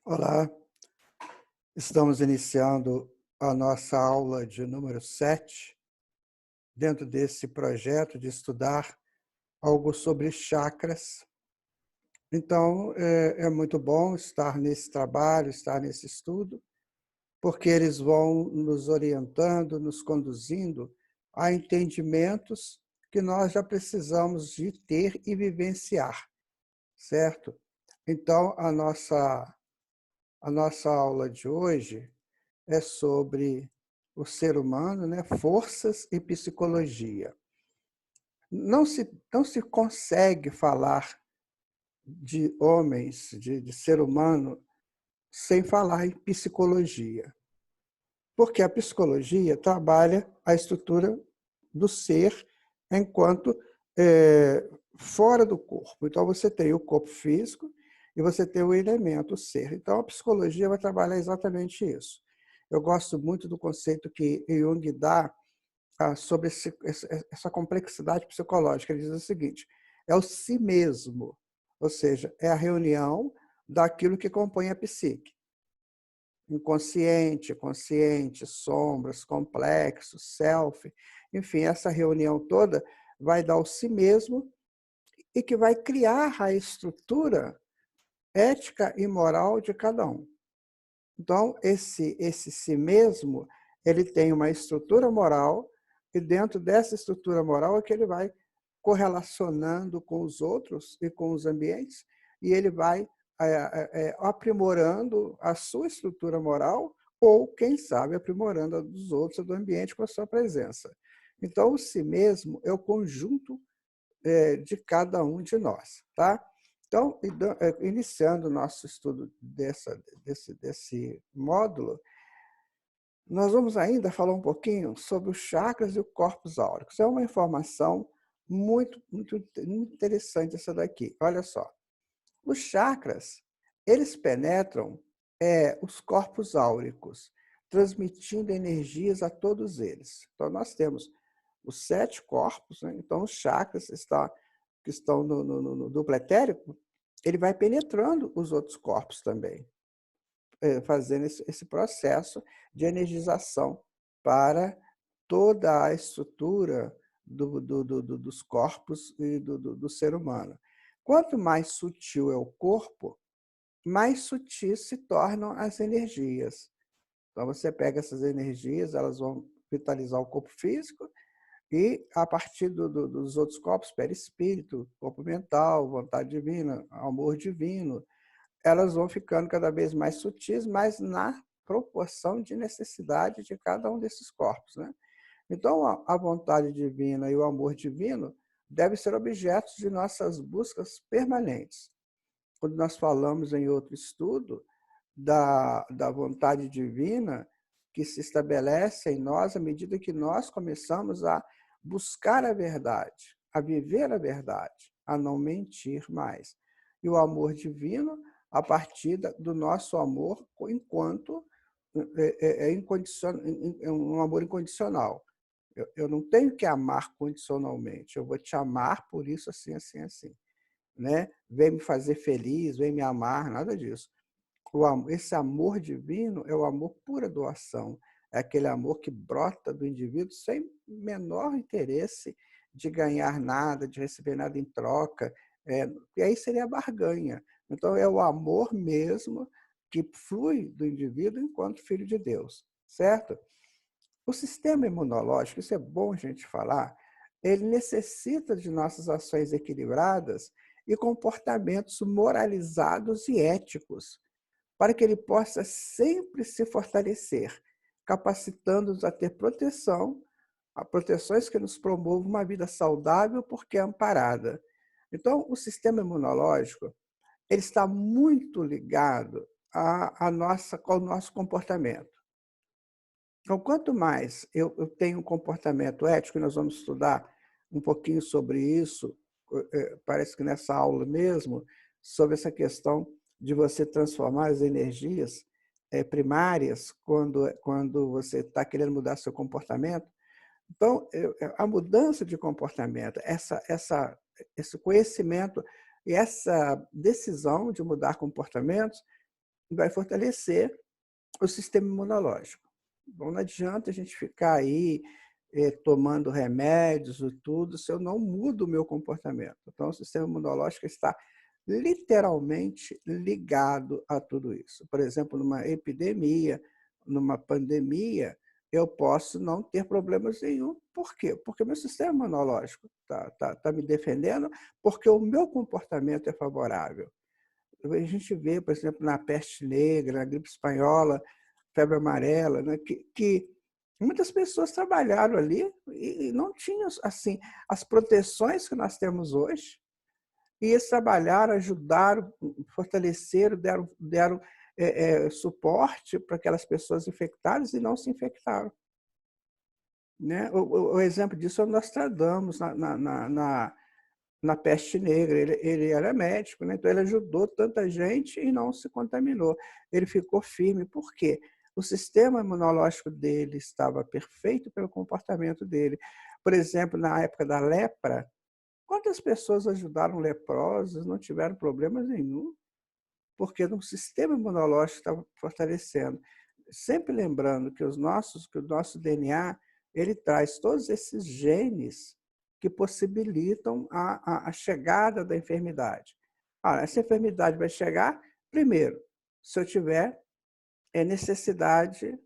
Olá, estamos iniciando a nossa aula de número 7, dentro desse projeto de estudar algo sobre chakras. Então, é muito bom estar nesse trabalho, estar nesse estudo, porque eles vão nos orientando, nos conduzindo a entendimentos que nós já precisamos de ter e vivenciar, certo? Então, a nossa aula de hoje é sobre o ser humano, né? Forças e psicologia. Não se consegue falar de homens, de ser humano, sem falar em psicologia. Porque a psicologia trabalha a estrutura do ser enquanto fora do corpo. Então, você tem o corpo físico e você tem o elemento, o ser. Então, a psicologia vai trabalhar exatamente isso. Eu gosto muito do conceito que Jung dá sobre essa complexidade psicológica. Ele diz o seguinte: é o si mesmo, ou seja, é a reunião daquilo que compõe a psique. Inconsciente, consciente, sombras, complexos, self, enfim, essa reunião toda vai dar o si mesmo e que vai criar a estrutura ética e moral de cada um. Então, esse si mesmo, ele tem uma estrutura moral e dentro dessa estrutura moral é que ele vai correlacionando com os outros e com os ambientes e ele vai aprimorando a sua estrutura moral ou, quem sabe, aprimorando a dos outros, a do ambiente com a sua presença. Então, o si mesmo é o conjunto de cada um de nós, tá? Então, iniciando o nosso estudo desse módulo, nós vamos ainda falar um pouquinho sobre os chakras e o corpos áuricos. É uma informação muito interessante essa daqui. Olha só, os chakras, eles penetram os corpos áuricos, transmitindo energias a todos eles. Então, nós temos os 7 corpos, né? Então, os chakras que estão no duplo etérico, ele vai penetrando os outros corpos também, fazendo esse processo de energização para toda a estrutura dos corpos e do ser humano. Quanto mais sutil é o corpo, mais sutis se tornam as energias. Então, você pega essas energias, elas vão vitalizar o corpo físico e, a partir dos outros corpos, perispírito, corpo mental, vontade divina, amor divino, elas vão ficando cada vez mais sutis, mas na proporção de necessidade de cada um desses corpos, né? Então, a vontade divina e o amor divino devem ser objetos de nossas buscas permanentes. Quando nós falamos em outro estudo da vontade divina que se estabelece em nós à medida que nós começamos a buscar a verdade, a viver a verdade, a não mentir mais. E o amor divino a partir do nosso amor enquanto é um amor incondicional. Eu não tenho que amar condicionalmente, eu vou te amar por isso, assim, assim, assim. Né? Vem me fazer feliz, vem me amar, nada disso. Esse amor divino é o amor pura doação, é aquele amor que brota do indivíduo sem menor interesse de ganhar nada, de receber nada em troca, e aí seria a barganha. Então, é o amor mesmo que flui do indivíduo enquanto filho de Deus, certo? O sistema imunológico, isso é bom a gente falar, ele necessita de nossas ações equilibradas e comportamentos moralizados e éticos, para que ele possa sempre se fortalecer, capacitando-nos a ter proteção, a proteções que nos promovam uma vida saudável porque é amparada. Então, o sistema imunológico ele está muito ligado ao nosso comportamento. Então, quanto mais eu tenho um comportamento ético, e nós vamos estudar um pouquinho sobre isso, parece que nessa aula mesmo, sobre essa questão de você transformar as energias primárias quando você está querendo mudar seu comportamento. Então, a mudança de comportamento, esse conhecimento e essa decisão de mudar comportamentos vai fortalecer o sistema imunológico. Bom, não adianta a gente ficar aí tomando remédios e tudo se eu não mudo o meu comportamento. Então, o sistema imunológico está literalmente ligado a tudo isso. Por exemplo, numa epidemia, numa pandemia, eu posso não ter problemas nenhum. Por quê? Porque o meu sistema imunológico está me defendendo, porque o meu comportamento é favorável. A gente vê, por exemplo, na peste negra, na gripe espanhola, febre amarela, né, que muitas pessoas trabalharam ali e não tinham assim as proteções que nós temos hoje. E eles trabalharam, ajudaram, fortaleceram, deram suporte para aquelas pessoas infectadas e não se infectaram. Né? O exemplo disso é o Nostradamus, na peste negra. Ele era médico, né? Então ele ajudou tanta gente e não se contaminou. Ele ficou firme. Por quê? O sistema imunológico dele estava perfeito pelo comportamento dele. Por exemplo, na época da lepra, quantas pessoas ajudaram leprosos, não tiveram problemas nenhum, porque o sistema imunológico estava fortalecendo. Sempre lembrando que o nosso DNA ele traz todos esses genes que possibilitam a chegada da enfermidade. Essa enfermidade vai chegar, primeiro, se eu tiver necessidade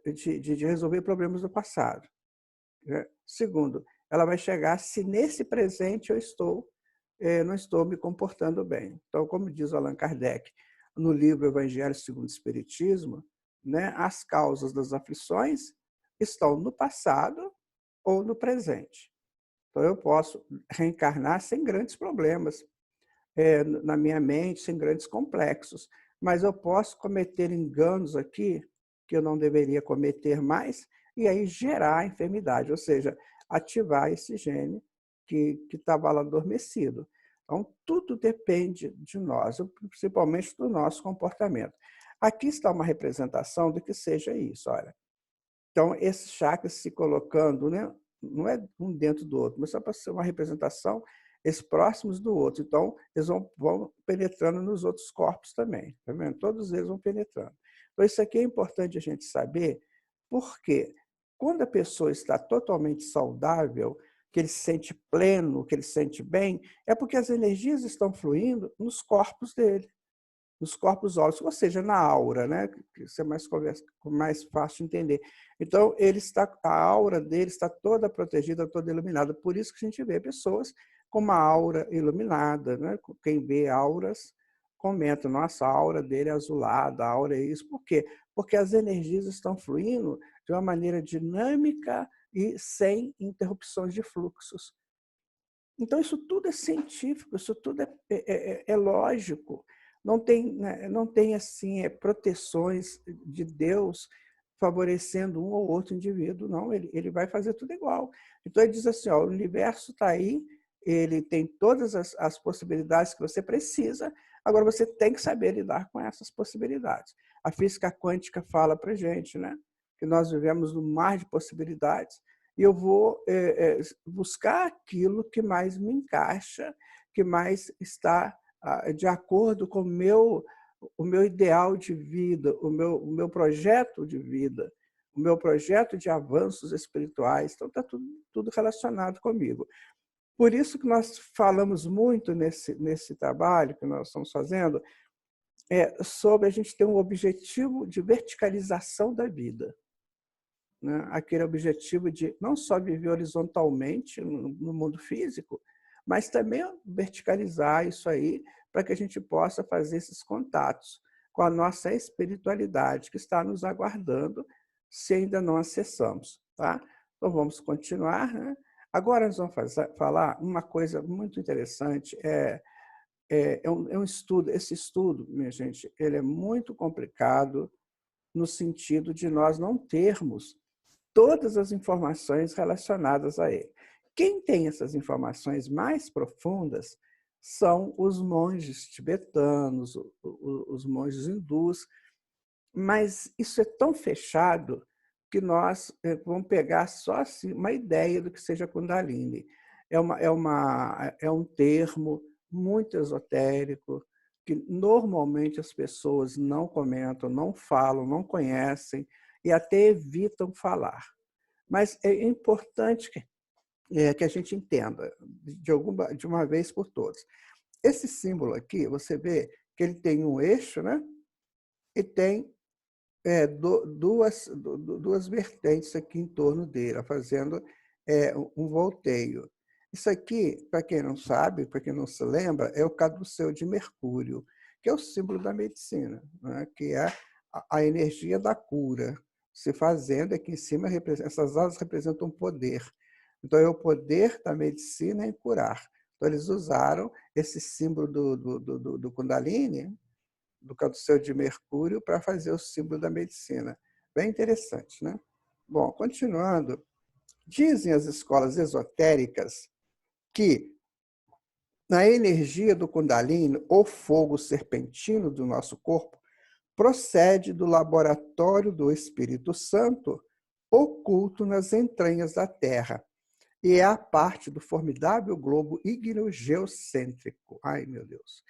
de resolver problemas do passado. Né? Segundo, ela vai chegar se nesse presente não estou me comportando bem. Então, como diz o Allan Kardec no livro Evangelho segundo o Espiritismo, né, as causas das aflições estão no passado ou no presente. Então, eu posso reencarnar sem grandes problemas na minha mente, sem grandes complexos, mas eu posso cometer enganos aqui que eu não deveria cometer mais e aí gerar a enfermidade, ou seja, ativar esse gene que estava lá adormecido. Então, tudo depende de nós, principalmente do nosso comportamento. Aqui está uma representação do que seja isso, olha. Então, esses chakras se colocando, né, não é um dentro do outro, mas só para ser uma representação, esses próximos do outro. Então, eles vão penetrando nos outros corpos também. Tá vendo? Todos eles vão penetrando. Então, isso aqui é importante a gente saber, porque quando a pessoa está totalmente saudável, que ele se sente pleno, que ele se sente bem, é porque as energias estão fluindo nos corpos dele, nos corpos ósseos, ou seja, na aura, né? Que isso é mais fácil de entender. Então, a aura dele está toda protegida, toda iluminada. Por isso que a gente vê pessoas com uma aura iluminada. Né? Quem vê auras comenta, nossa, a aura dele é azulada, a aura é isso. Por quê? Porque as energias estão fluindo de uma maneira dinâmica e sem interrupções de fluxos. Então, isso tudo é científico, isso tudo é lógico. Não tem, né, não tem assim, proteções de Deus favorecendo um ou outro indivíduo, não. Ele vai fazer tudo igual. Então, ele diz assim, ó, o universo está aí, ele tem todas as possibilidades que você precisa, agora você tem que saber lidar com essas possibilidades. A física quântica fala para a gente, né, que nós vivemos num mar de possibilidades, e eu vou buscar aquilo que mais me encaixa, que mais está de acordo com o meu ideal de vida, o meu projeto de vida, o meu projeto de avanços espirituais. Então, está tudo relacionado comigo. Por isso que nós falamos muito nesse trabalho que nós estamos fazendo, sobre a gente ter um objetivo de verticalização da vida. Né? Aquele objetivo de não só viver horizontalmente no mundo físico, mas também verticalizar isso aí para que a gente possa fazer esses contatos com a nossa espiritualidade que está nos aguardando se ainda não acessamos. Tá? Então, vamos continuar. Né? Agora, nós vamos falar uma coisa muito interessante. É um estudo. Esse estudo, minha gente, ele é muito complicado, no sentido de nós não termos todas as informações relacionadas a ele. Quem tem essas informações mais profundas são os monges tibetanos, os monges hindus, mas isso é tão fechado que nós vamos pegar só assim, uma ideia do que seja Kundalini. É um termo muito esotérico, que normalmente as pessoas não comentam, não falam, não conhecem e até evitam falar. Mas é importante que a gente entenda de uma vez por todas. Esse símbolo aqui, você vê que ele tem um eixo, né? E tem duas vertentes aqui em torno dele, fazendo um volteio. Isso aqui, para quem não sabe, para quem não se lembra, é o caduceu de Mercúrio, que é o símbolo da medicina, né? Que é a energia da cura. Se fazendo aqui em cima, essas asas representam poder. Então, é o poder da medicina em curar. Então, eles usaram esse símbolo do Kundalini, do caduceu de Mercúrio, para fazer o símbolo da medicina. Bem interessante, né? Bom, continuando, dizem as escolas esotéricas que na energia do Kundalini, ou fogo serpentino do nosso corpo, procede do laboratório do Espírito Santo, oculto nas entranhas da Terra, e é a parte do formidável globo ígneo geocêntrico. Ai, meu Deus!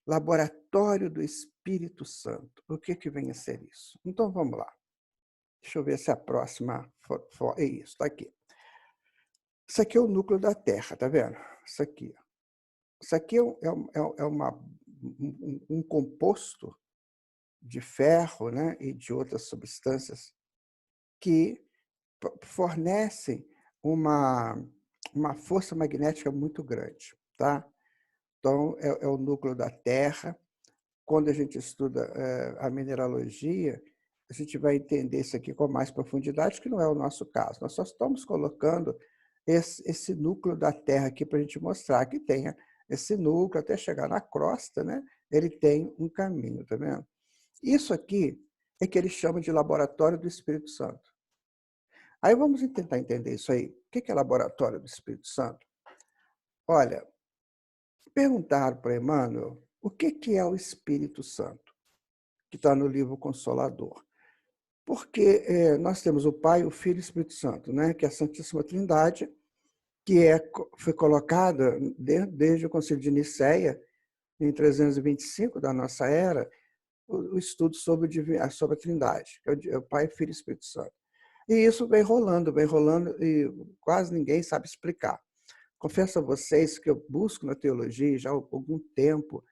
Laboratório do Espírito Santo. O que vem a ser isso? Então, vamos lá. Deixa eu ver se a próxima... É isso, está aqui. Isso aqui é o núcleo da Terra, tá vendo? Isso aqui. Isso aqui um composto de ferro, né, e de outras substâncias que fornecem uma força magnética muito grande, tá? Então, é o núcleo da Terra. Quando a gente estuda a mineralogia, a gente vai entender isso aqui com mais profundidade, que não é o nosso caso. Nós só estamos colocando esse núcleo da Terra aqui para a gente mostrar que tem esse núcleo até chegar na crosta, né? Ele tem um caminho, tá vendo? Isso aqui é que eles chamam de laboratório do Espírito Santo. Aí vamos tentar entender isso aí. O que é laboratório do Espírito Santo? Olha, perguntaram para Emmanuel o que é o Espírito Santo, que está no livro Consolador. Porque nós temos o Pai, o Filho e o Espírito Santo, né? Que é a Santíssima Trindade, que foi colocada desde o Concílio de Nicéia, em 325 da nossa era, o estudo sobre a Trindade, que é o Pai, Filho e Espírito Santo. E isso vem rolando, e quase ninguém sabe explicar. Confesso a vocês que eu busco na teologia já há algum tempo,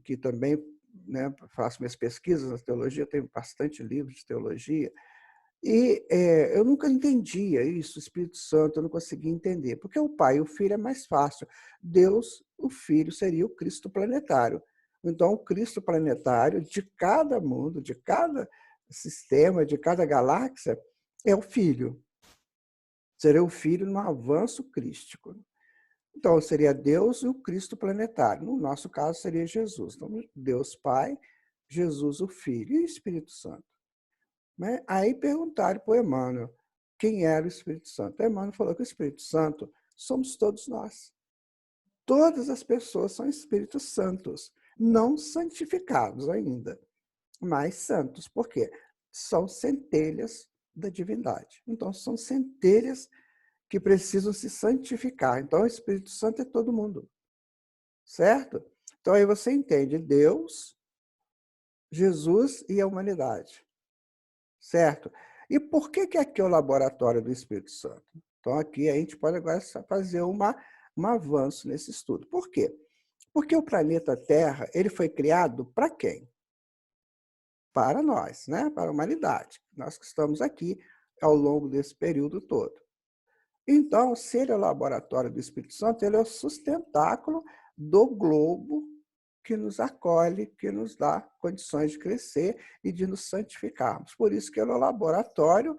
que também, né, faço minhas pesquisas na teologia, tenho bastante livros de teologia, e eu nunca entendia isso, o Espírito Santo, eu não conseguia entender, porque o Pai e o Filho é mais fácil. Deus, o Filho, seria o Cristo planetário. Então, o Cristo planetário de cada mundo, de cada sistema, de cada galáxia, é o Filho. Seria o Filho no avanço crístico. Então, seria Deus e o Cristo planetário. No nosso caso, seria Jesus. Então, Deus Pai, Jesus o Filho e o Espírito Santo. Né? Aí perguntaram para o Emmanuel quem era o Espírito Santo. O Emmanuel falou que o Espírito Santo somos todos nós. Todas as pessoas são Espíritos Santos, não santificados ainda, mas santos. Por quê? São centelhas da divindade. Então, são centelhas que precisam se santificar. Então, o Espírito Santo é todo mundo, certo? Então, aí você entende Deus, Jesus e a humanidade, certo? E por que aqui é o laboratório do Espírito Santo? Então, aqui a gente pode agora fazer um avanço nesse estudo. Por quê? Porque o planeta Terra ele foi criado para quem? Para nós, né? Para a humanidade. Nós que estamos aqui ao longo desse período todo. Então, se ele é o laboratório do Espírito Santo, ele é o sustentáculo do globo que nos acolhe, que nos dá condições de crescer e de nos santificarmos. Por isso que ele é o laboratório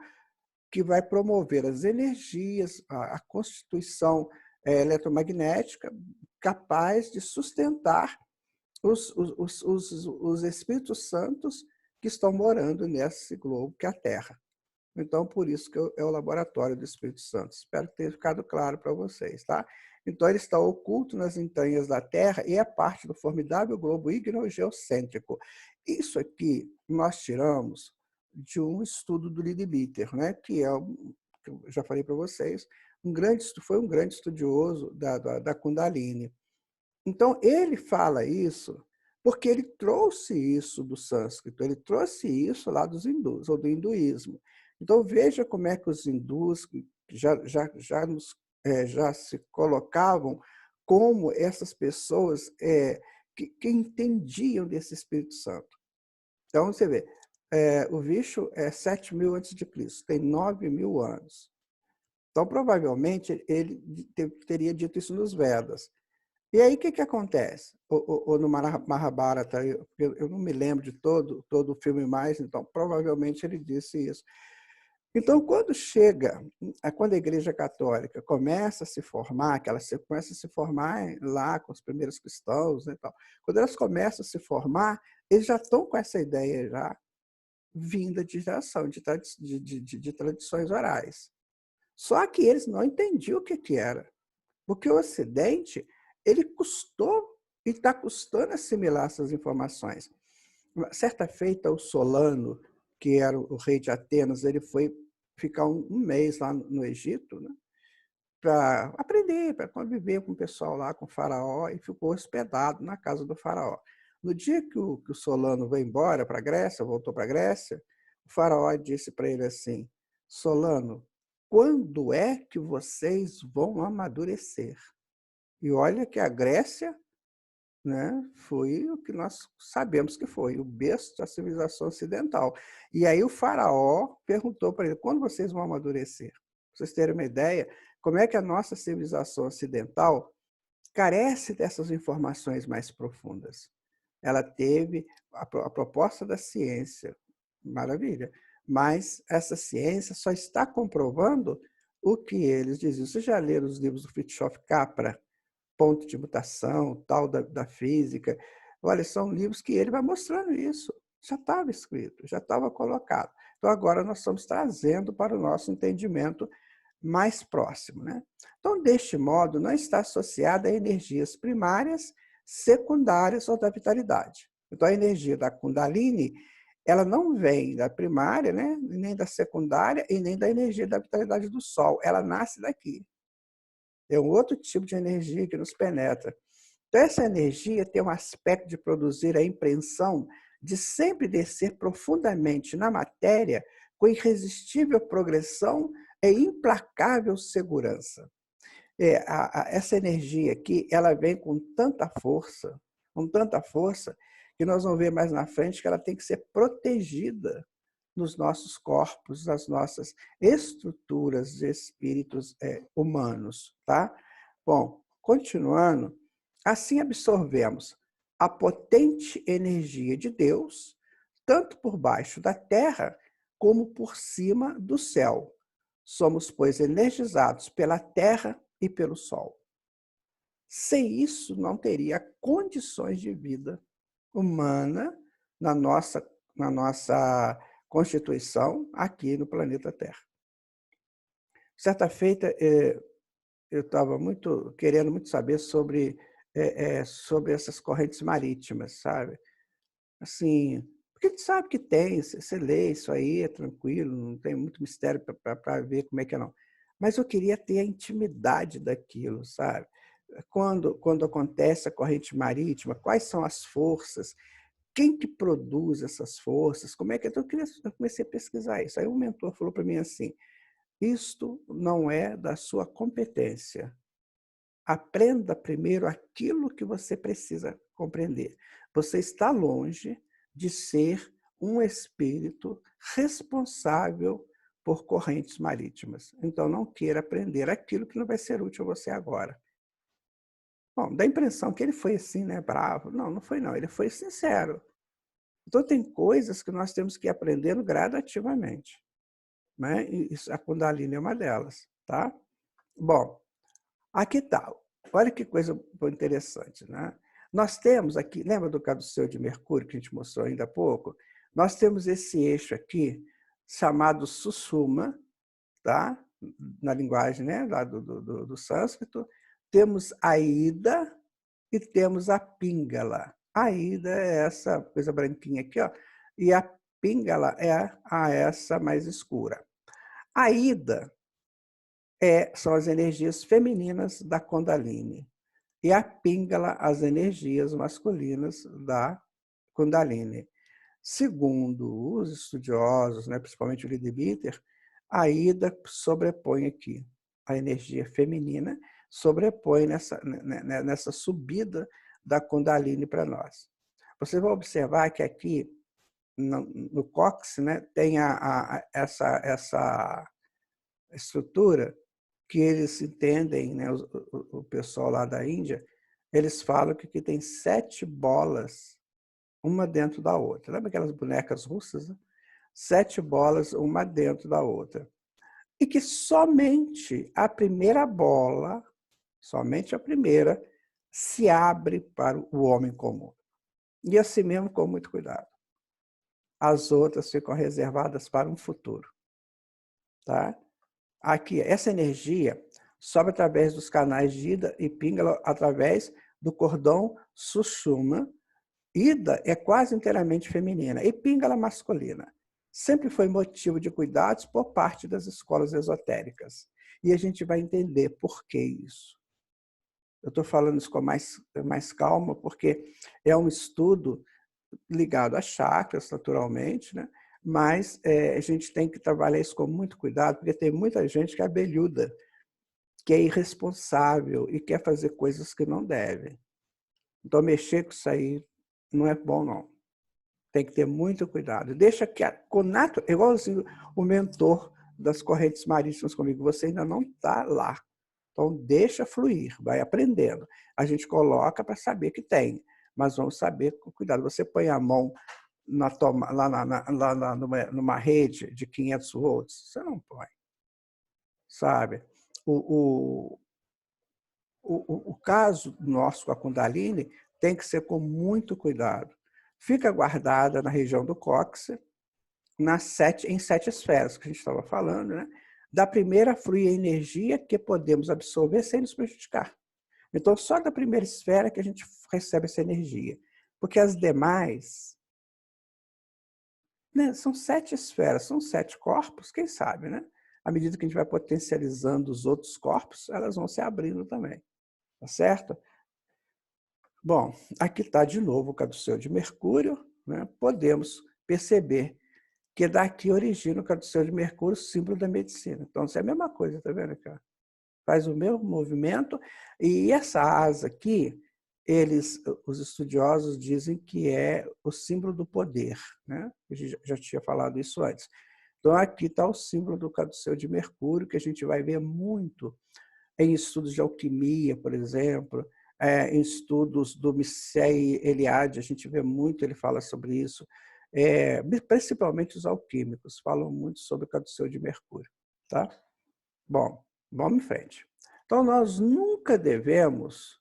que vai promover as energias, a constituição eletromagnética capaz de sustentar os Espíritos Santos que estão morando nesse globo que é a Terra. Então, por isso que é o laboratório do Espírito Santo. Espero que tenha ficado claro para vocês, tá? Então, ele está oculto nas entranhas da Terra e é parte do formidável globo ignogeocêntrico. Isso aqui nós tiramos de um estudo do Leadbeater, né? Que é, que eu já falei para vocês, foi um grande estudioso da Kundalini. Então, ele fala isso porque ele trouxe isso do sânscrito, ele trouxe isso lá dos hindus, ou do hinduísmo. Então, veja como é que os hindus já se colocavam como essas pessoas que entendiam desse Espírito Santo. Então, você vê, o Vishnu é 7.000 a.C., tem 9.000 anos. Então, provavelmente, ele teria dito isso nos Vedas. E aí, o que acontece? Ou no Mahabharata, eu não me lembro de todo o filme mais, então provavelmente ele disse isso. Então, quando a Igreja Católica começa a se formar, que ela começa a se formar lá com os primeiros cristãos, né, tal, quando elas começam a se formar, eles já estão com essa ideia já vinda de geração, de tradições orais. Só que eles não entendiam o que era. Porque o Ocidente, ele custou e está custando assimilar essas informações. Certa feita, o Solano, que era o rei de Atenas, ele foi ficar um mês lá no Egito, né, para aprender, para conviver com o pessoal lá, com o faraó, e ficou hospedado na casa do faraó. No dia que o Solano foi embora para a Grécia, voltou para a Grécia, o faraó disse para ele assim: Solano, quando é que vocês vão amadurecer? E olha que a Grécia, né, foi o que nós sabemos que foi, o berço da civilização ocidental. E aí o faraó perguntou para ele: quando vocês vão amadurecer? Para vocês terem uma ideia, como é que a nossa civilização ocidental carece dessas informações mais profundas. Ela teve a proposta da ciência, maravilha, mas essa ciência só está comprovando o que eles diziam. Vocês já leram os livros do Fritjof Capra, Ponto de Mutação, tal da física? Olha, são livros que ele vai mostrando isso. Já estava escrito, já estava colocado. Então, agora nós estamos trazendo para o nosso entendimento mais próximo, né? Então, deste modo, não está associada a energias primárias, secundárias ou da vitalidade. Então, a energia da Kundalini, ela não vem da primária, né? Nem da secundária e nem da energia da vitalidade do Sol. Ela nasce daqui. É um outro tipo de energia que nos penetra. Então, essa energia tem um aspecto de produzir a impressão de sempre descer profundamente na matéria com irresistível progressão e implacável segurança. Essa energia aqui, ela vem com tanta força, que nós vamos ver mais na frente que ela tem que ser protegida nos nossos corpos, nas nossas estruturas de espíritos humanos, tá? Bom, continuando, assim absorvemos a potente energia de Deus, tanto por baixo da terra como por cima do céu. Somos, pois, energizados pela terra e pelo sol. Sem isso, não teria condições de vida humana na nossa constituição aqui no planeta Terra. Certa feita, eu estava querendo muito saber sobre essas correntes marítimas, sabe? Assim, porque a gente sabe que tem, você lê isso aí, é tranquilo, não tem muito mistério para ver como é que é, não. Mas eu queria ter a intimidade daquilo, sabe? Quando acontece a corrente marítima, quais são as forças, quem que produz essas forças, como é que... Então, eu comecei a pesquisar isso. Aí o mentor falou para mim assim: isto não é da sua competência. Aprenda primeiro aquilo que você precisa compreender. Você está longe de ser um espírito responsável por correntes marítimas. Então, não queira aprender aquilo que não vai ser útil a você agora. Bom, dá a impressão que ele foi assim, né, bravo. Não, não foi não. Ele foi sincero. Então, tem coisas que nós temos que ir aprendendo gradativamente, né? E a Kundalini é uma delas, tá? Bom, aqui está. Olha que coisa interessante, né? Nós temos aqui, lembra do caduceu de Mercúrio que a gente mostrou ainda há pouco? Nós temos esse eixo aqui, chamado Sushumna, tá? Na linguagem, né, lá do sânscrito. Temos a Ida e temos a Pingala. A Ida é essa coisa branquinha aqui, ó, e a Pingala é essa mais escura. A Ida são as energias femininas da Kundalini e a Pingala as energias masculinas da Kundalini. Segundo os estudiosos, né, principalmente o Leadbeater, a Ida sobrepõe aqui a energia feminina, sobrepõe nessa subida da Kundalini para nós. Você vai observar que aqui no cóccix, né, tem essa estrutura que eles entendem, né, o pessoal lá da Índia, eles falam que aqui tem 7 bolas, uma dentro da outra. Lembra aquelas bonecas russas? Né? 7 bolas, uma dentro da outra. E que somente a primeira bola, somente a primeira, se abre para o homem comum. E assim mesmo, com muito cuidado. As outras ficam reservadas para um futuro. Tá? Aqui, essa energia sobe através dos canais de Ida e Pingala, através do cordão Sushumna. Ida é quase inteiramente feminina e Pingala masculina. Sempre foi motivo de cuidados por parte das escolas esotéricas. E a gente vai entender por que isso. Eu estou falando isso com mais calma, porque é um estudo ligado a chakras, naturalmente, né? Mas a gente tem que trabalhar isso com muito cuidado, porque tem muita gente que é abelhuda, que é irresponsável e quer fazer coisas que não devem. Então, mexer com isso aí não é bom, não. Tem que ter muito cuidado. Deixa que igualzinho o mentor das correntes marítimas comigo, você ainda não está lá. Então, deixa fluir, vai aprendendo. A gente coloca para saber que tem, mas vamos saber com cuidado. Você põe a mão lá numa rede de 500 volts, você não põe, sabe? O caso nosso com a Kundalini tem que ser com muito cuidado. Fica guardada na região do cóccix, em 7 esferas que a gente estava falando, né? Da primeira flui a energia que podemos absorver sem nos prejudicar. Então, só da primeira esfera que a gente recebe essa energia. Porque as demais, né, são 7 esferas, são 7 corpos, quem sabe, né? À medida que a gente vai potencializando os outros corpos, elas vão se abrindo também. Tá certo? Bom, aqui está de novo o caduceu de Mercúrio, né? Podemos perceber que daqui origina o caduceu de Mercúrio, símbolo da medicina. Então, isso é a mesma coisa, tá vendo, cara? Faz o mesmo movimento, e essa asa aqui, os estudiosos dizem que é o símbolo do poder, né? Eu já tinha falado isso antes. Então, aqui está o símbolo do caduceu de Mercúrio, que a gente vai ver muito em estudos de alquimia, por exemplo, em estudos do Mircea Eliade, a gente vê muito, ele fala sobre isso, principalmente os alquímicos falam muito sobre o caduceu de Mercúrio. Tá? Bom, vamos em frente. Então, nós nunca devemos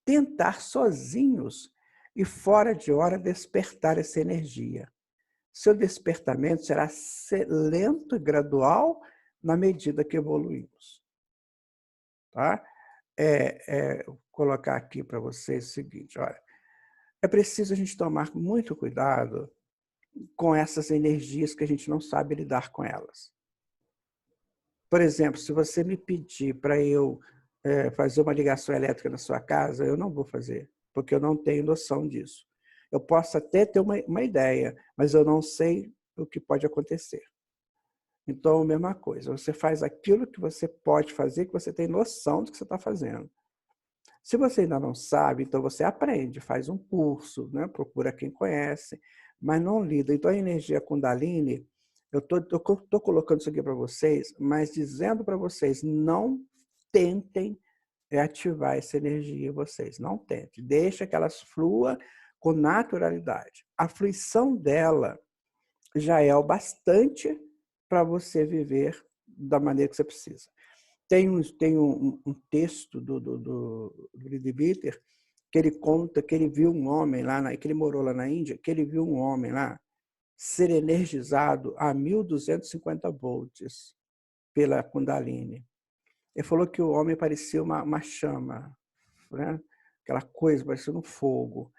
tentar sozinhos e fora de hora despertar essa energia. Seu despertamento será lento e gradual na medida que evoluímos. Tá? Vou colocar aqui para vocês o seguinte, olha, é preciso a gente tomar muito cuidado com essas energias que a gente não sabe lidar com elas. Por exemplo, se você me pedir para eu fazer uma ligação elétrica na sua casa, eu não vou fazer, porque eu não tenho noção disso. Eu posso até ter uma ideia, mas eu não sei o que pode acontecer. Então, a mesma coisa, você faz aquilo que você pode fazer, que você tem noção do que você está fazendo. Se você ainda não sabe, então você aprende, faz um curso, né? Procura quem conhece, mas não lida. Então, a energia Kundalini, eu estou colocando isso aqui para vocês, mas dizendo para vocês, não tentem ativar essa energia em vocês, não tentem. Deixa que ela flua com naturalidade. A fruição dela já é o bastante para você viver da maneira que você precisa. Tem um texto do Leadbeater que ele conta que ele viu um homem lá, que ele morou lá na Índia, que ele viu um homem lá ser energizado a 1.250 volts pela Kundalini. Ele falou que o homem parecia uma chama, né? Aquela coisa, parecia um fogo.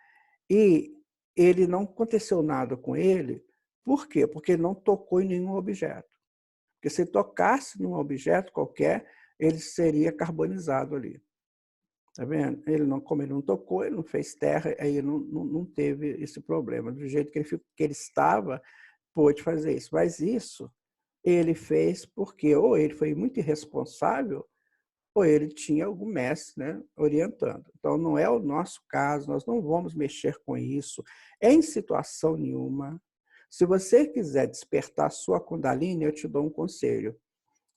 E ele não aconteceu nada com ele. Por quê? Porque ele não tocou em nenhum objeto. Porque se ele tocasse num objeto qualquer, ele seria carbonizado ali. Tá vendo? Como ele não tocou, ele não fez terra, aí ele não teve esse problema. Do jeito que ele estava, pôde fazer isso. Mas isso ele fez porque ou ele foi muito irresponsável, ou ele tinha algum mestre, né, orientando. Então, não é o nosso caso, nós não vamos mexer com isso em situação nenhuma. Se você quiser despertar a sua Kundalini, eu te dou um conselho.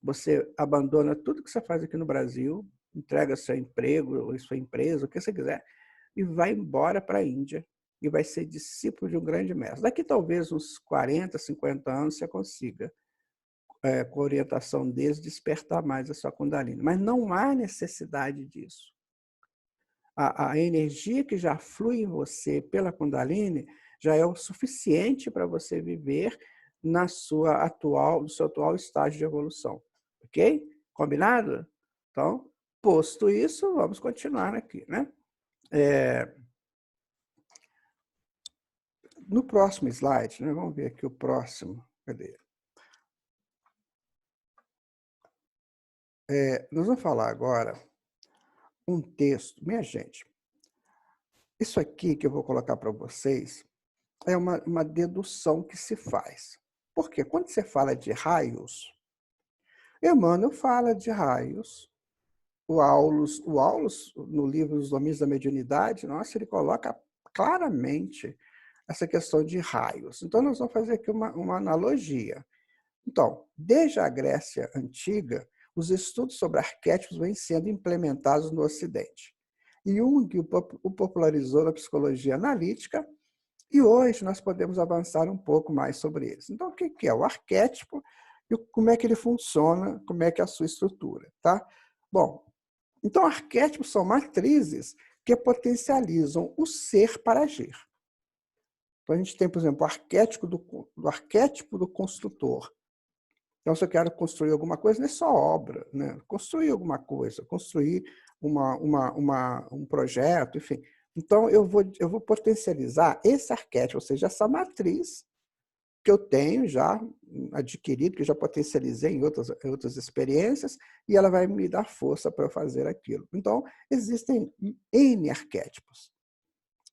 Você abandona tudo que você faz aqui no Brasil, entrega seu emprego, ou sua empresa, o que você quiser, e vai embora para a Índia e vai ser discípulo de um grande mestre. Daqui talvez uns 40, 50 anos você consiga, com a orientação deles, despertar mais a sua Kundalini. Mas não há necessidade disso. A energia que já flui em você pela Kundalini já é o suficiente para você viver no seu atual estágio de evolução. Ok? Combinado? Então, posto isso, vamos continuar aqui, né? No próximo slide, né? Vamos ver aqui o próximo. Cadê? Nós vamos falar agora um texto. Minha gente, isso aqui que eu vou colocar para vocês é uma dedução que se faz. Porque quando você fala de raios, Emmanuel fala de raios. O Aulus, no livro Os Domínios da Mediunidade, nossa, ele coloca claramente essa questão de raios. Então, nós vamos fazer aqui uma analogia. Então, desde a Grécia Antiga, os estudos sobre arquétipos vêm sendo implementados no Ocidente. Jung o popularizou na psicologia analítica e hoje nós podemos avançar um pouco mais sobre eles. Então, o que é o arquétipo e como é que ele funciona, como é que é a sua estrutura, tá? Bom, então arquétipos são matrizes que potencializam o ser para agir. Então, a gente tem, por exemplo, o arquétipo do construtor. Então, se eu quero construir alguma coisa, não é só obra, né? Construir alguma coisa, construir um projeto, enfim. Então, eu vou potencializar esse arquétipo, ou seja, essa matriz que eu tenho já adquirido, que já potencializei em outras experiências, e ela vai me dar força para eu fazer aquilo. Então, existem N arquétipos.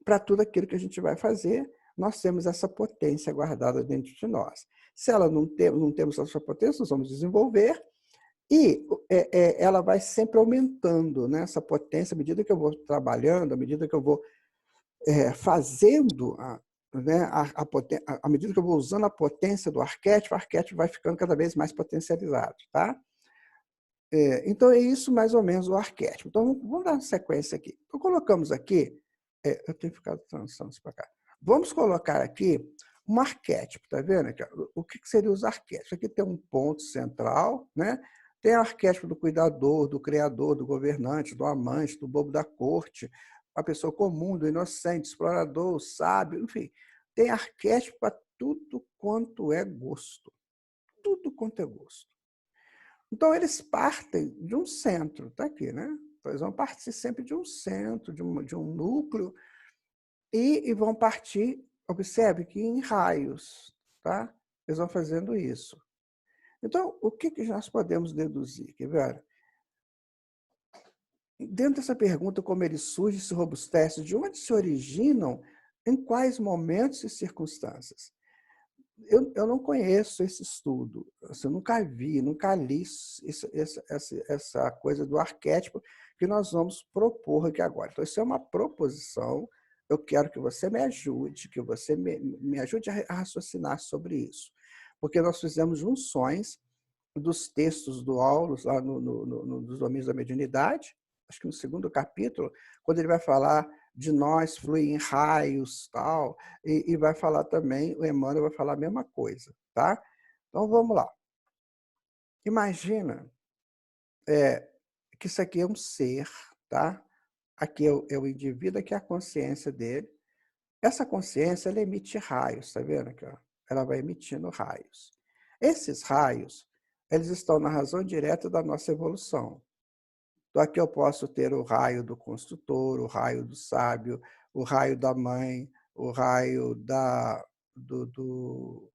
Para tudo aquilo que a gente vai fazer, nós temos essa potência guardada dentro de nós. Se ela não temos essa potência, nós vamos desenvolver e ela vai sempre aumentando, né, essa potência à medida que eu vou trabalhando, à medida que eu vou fazendo, né, à medida que eu vou usando a potência do arquétipo, o arquétipo vai ficando cada vez mais potencializado. Tá? Então, é isso mais ou menos o arquétipo. Então, vamos dar uma sequência aqui. Então, colocamos aqui, eu tenho ficado transando isso para cá. Vamos colocar aqui um arquétipo, tá vendo? Aqui, o que seriam os arquétipos? Aqui tem um ponto central, né? Tem o arquétipo do cuidador, do criador, do governante, do amante, do bobo da corte, a pessoa comum, do inocente, explorador, o sábio, enfim. Tem arquétipo para tudo quanto é gosto. Tudo quanto é gosto. Então, eles partem de um centro, está aqui, né? Então, eles vão partir sempre de um centro, de um núcleo, e vão partir, observe que em raios, tá? Eles vão fazendo isso. Então, o que nós podemos deduzir? Quer ver? Dentro dessa pergunta, como ele surge, se robustece, de onde se originam, em quais momentos e circunstâncias? Eu não conheço esse estudo, assim, eu nunca vi, nunca li essa coisa do arquétipo que nós vamos propor aqui agora. Então, isso é uma proposição, eu quero que você me ajude, que você me ajude a raciocinar sobre isso. Porque nós fizemos junções dos textos do Aulus, lá nos Domínios da Mediunidade, acho que no segundo capítulo, quando ele vai falar de nós fluir em raios, tal, e vai falar também, o Emmanuel vai falar a mesma coisa, tá? Então, vamos lá. Imagina que isso aqui é um ser, tá? Aqui é o indivíduo, aqui é a consciência dele. Essa consciência, ela emite raios, tá vendo aqui? Ó? ela vai emitindo raios. Esses raios, eles estão na razão direta da nossa evolução. Então, aqui eu posso ter o raio do construtor, o raio do sábio, o raio da mãe, o raio do,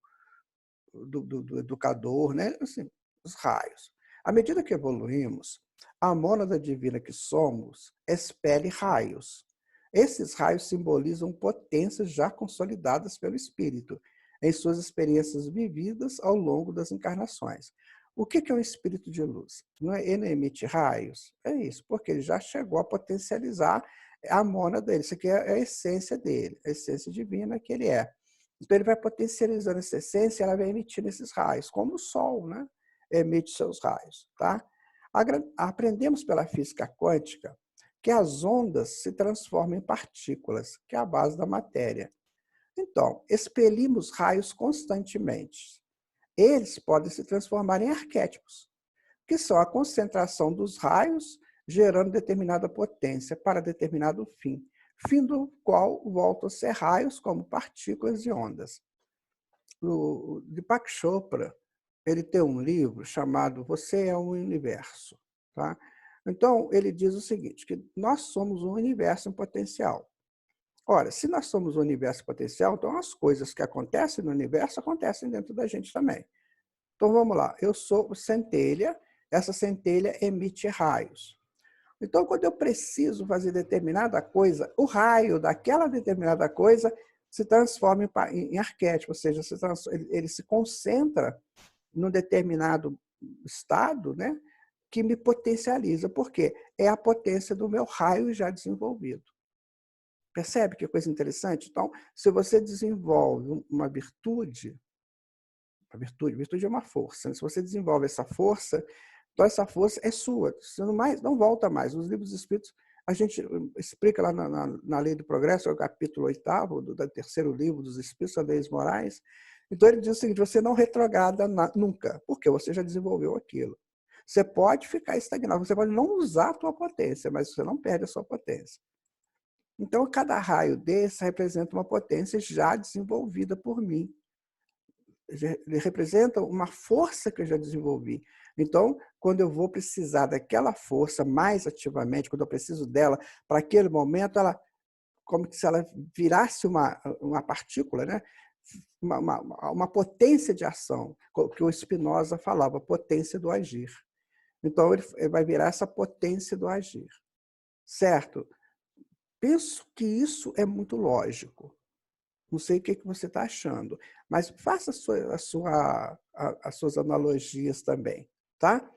do educador, né? Assim, os raios. À medida que evoluímos, a mônada divina que somos expele raios. Esses raios simbolizam potências já consolidadas pelo espírito, em suas experiências vividas ao longo das encarnações. O que é um espírito de luz? Ele não emite raios? É isso, porque ele já chegou a potencializar a mônada dele. Isso aqui é a essência dele, a essência divina que ele é. Então, ele vai potencializando essa essência, ela vai emitindo esses raios, como o Sol, né? Emite seus raios. Tá? Aprendemos pela física quântica que as ondas se transformam em partículas, que é a base da matéria. Então, expelimos raios constantemente. Eles podem se transformar em arquétipos, que são a concentração dos raios gerando determinada potência para determinado fim do qual voltam a ser raios como partículas e ondas. O Deepak Chopra, ele tem um livro chamado Você é um Universo. Tá? Então, ele diz o seguinte, que nós somos um universo em potencial. Ora, se nós somos um universo em potencial, então as coisas que acontecem no universo acontecem dentro da gente também. Então, vamos lá. Eu sou centelha, essa centelha emite raios. Então, quando eu preciso fazer determinada coisa, o raio daquela determinada coisa se transforma em arquétipo, ou seja, ele se concentra num determinado estado, né, que me potencializa. Por quê? É a potência do meu raio já desenvolvido. Percebe que coisa interessante? Então, se você desenvolve uma virtude é uma força. Se você desenvolve essa força, então essa força é sua. Você não volta mais. Nos livros dos Espíritos, a gente explica lá na Lei do Progresso, é o capítulo 8º do terceiro livro dos Espíritos, Leis Morais. Então ele diz o seguinte, você não retrograda nunca, porque você já desenvolveu aquilo. Você pode ficar estagnado, você pode não usar a tua potência, mas você não perde a sua potência. Então, cada raio desse representa uma potência já desenvolvida por mim. Ele representa uma força que eu já desenvolvi. Então, quando eu vou precisar daquela força mais ativamente, quando eu preciso dela para aquele momento, ela, como se ela virasse uma partícula, né? Uma potência de ação, que o Spinoza falava, potência do agir. Então, ele vai virar essa potência do agir. Certo? Penso que isso é muito lógico. Não sei o que você está achando, mas faça as suas analogias também, tá?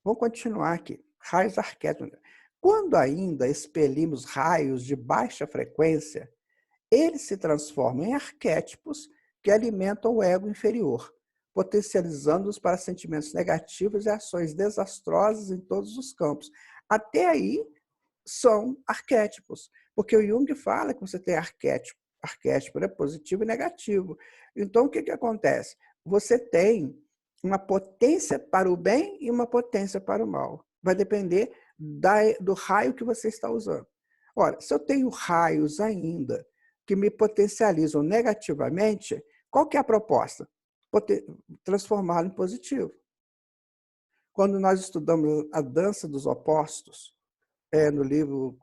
Vamos continuar aqui. Raios arquétipos. Quando ainda expelimos raios de baixa frequência, eles se transformam em arquétipos que alimentam o ego inferior, potencializando-os para sentimentos negativos e ações desastrosas em todos os campos. Até aí, são arquétipos, porque o Jung fala que você tem arquétipo, né? Positivo e negativo. Então, o que acontece? Você tem uma potência para o bem e uma potência para o mal. Vai depender do raio que você está usando. Ora, se eu tenho raios ainda que me potencializam negativamente, qual que é a proposta? Transformá-lo em positivo. Quando nós estudamos a dança dos opostos, no livro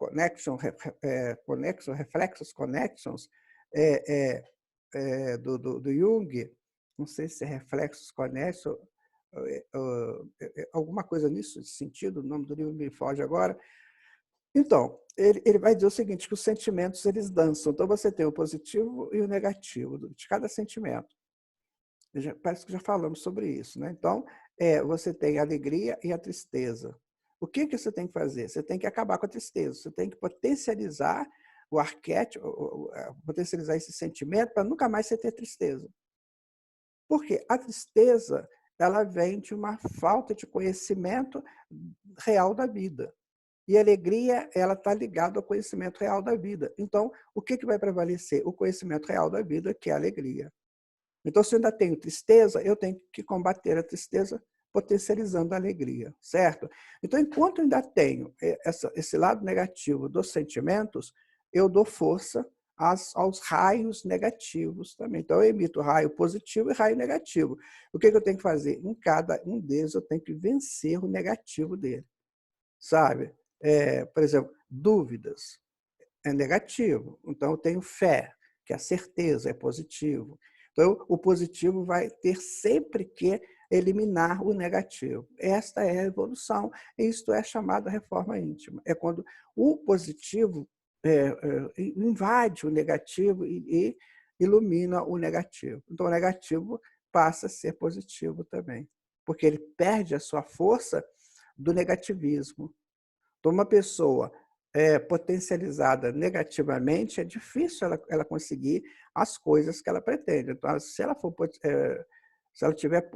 Reflexos Connections, do Jung, não sei se é Reflexos Connections, alguma coisa nisso, nesse sentido, o nome do livro me foge agora. Então, ele vai dizer o seguinte, que os sentimentos eles dançam. Então, você tem o positivo e o negativo de cada sentimento. Parece que já falamos sobre isso, né? Então, você tem a alegria e a tristeza. O que você tem que fazer? Você tem que acabar com a tristeza, você tem que potencializar o arquétipo, potencializar esse sentimento para nunca mais você ter tristeza. Por quê? A tristeza, ela vem de uma falta de conhecimento real da vida. E a alegria, ela está ligada ao conhecimento real da vida. Então, o que vai prevalecer? O conhecimento real da vida, que é a alegria. Então, se eu ainda tenho tristeza, eu tenho que combater a tristeza potencializando a alegria, certo? Então, enquanto eu ainda tenho esse lado negativo dos sentimentos, eu dou força aos raios negativos também. Então, eu emito raio positivo e raio negativo. O que eu tenho que fazer? Em cada um deles, eu tenho que vencer o negativo dele, sabe? Por exemplo, dúvidas é negativo. Então, eu tenho fé, que é a certeza, é positivo. Então, o positivo vai ter sempre que eliminar o negativo. Esta é a evolução. E isto é chamada reforma íntima. É quando o positivo invade o negativo e ilumina o negativo. Então, o negativo passa a ser positivo também, porque ele perde a sua força do negativismo. Então, uma pessoa potencializada negativamente, é difícil ela conseguir as coisas que ela pretende. Então, se ela tiver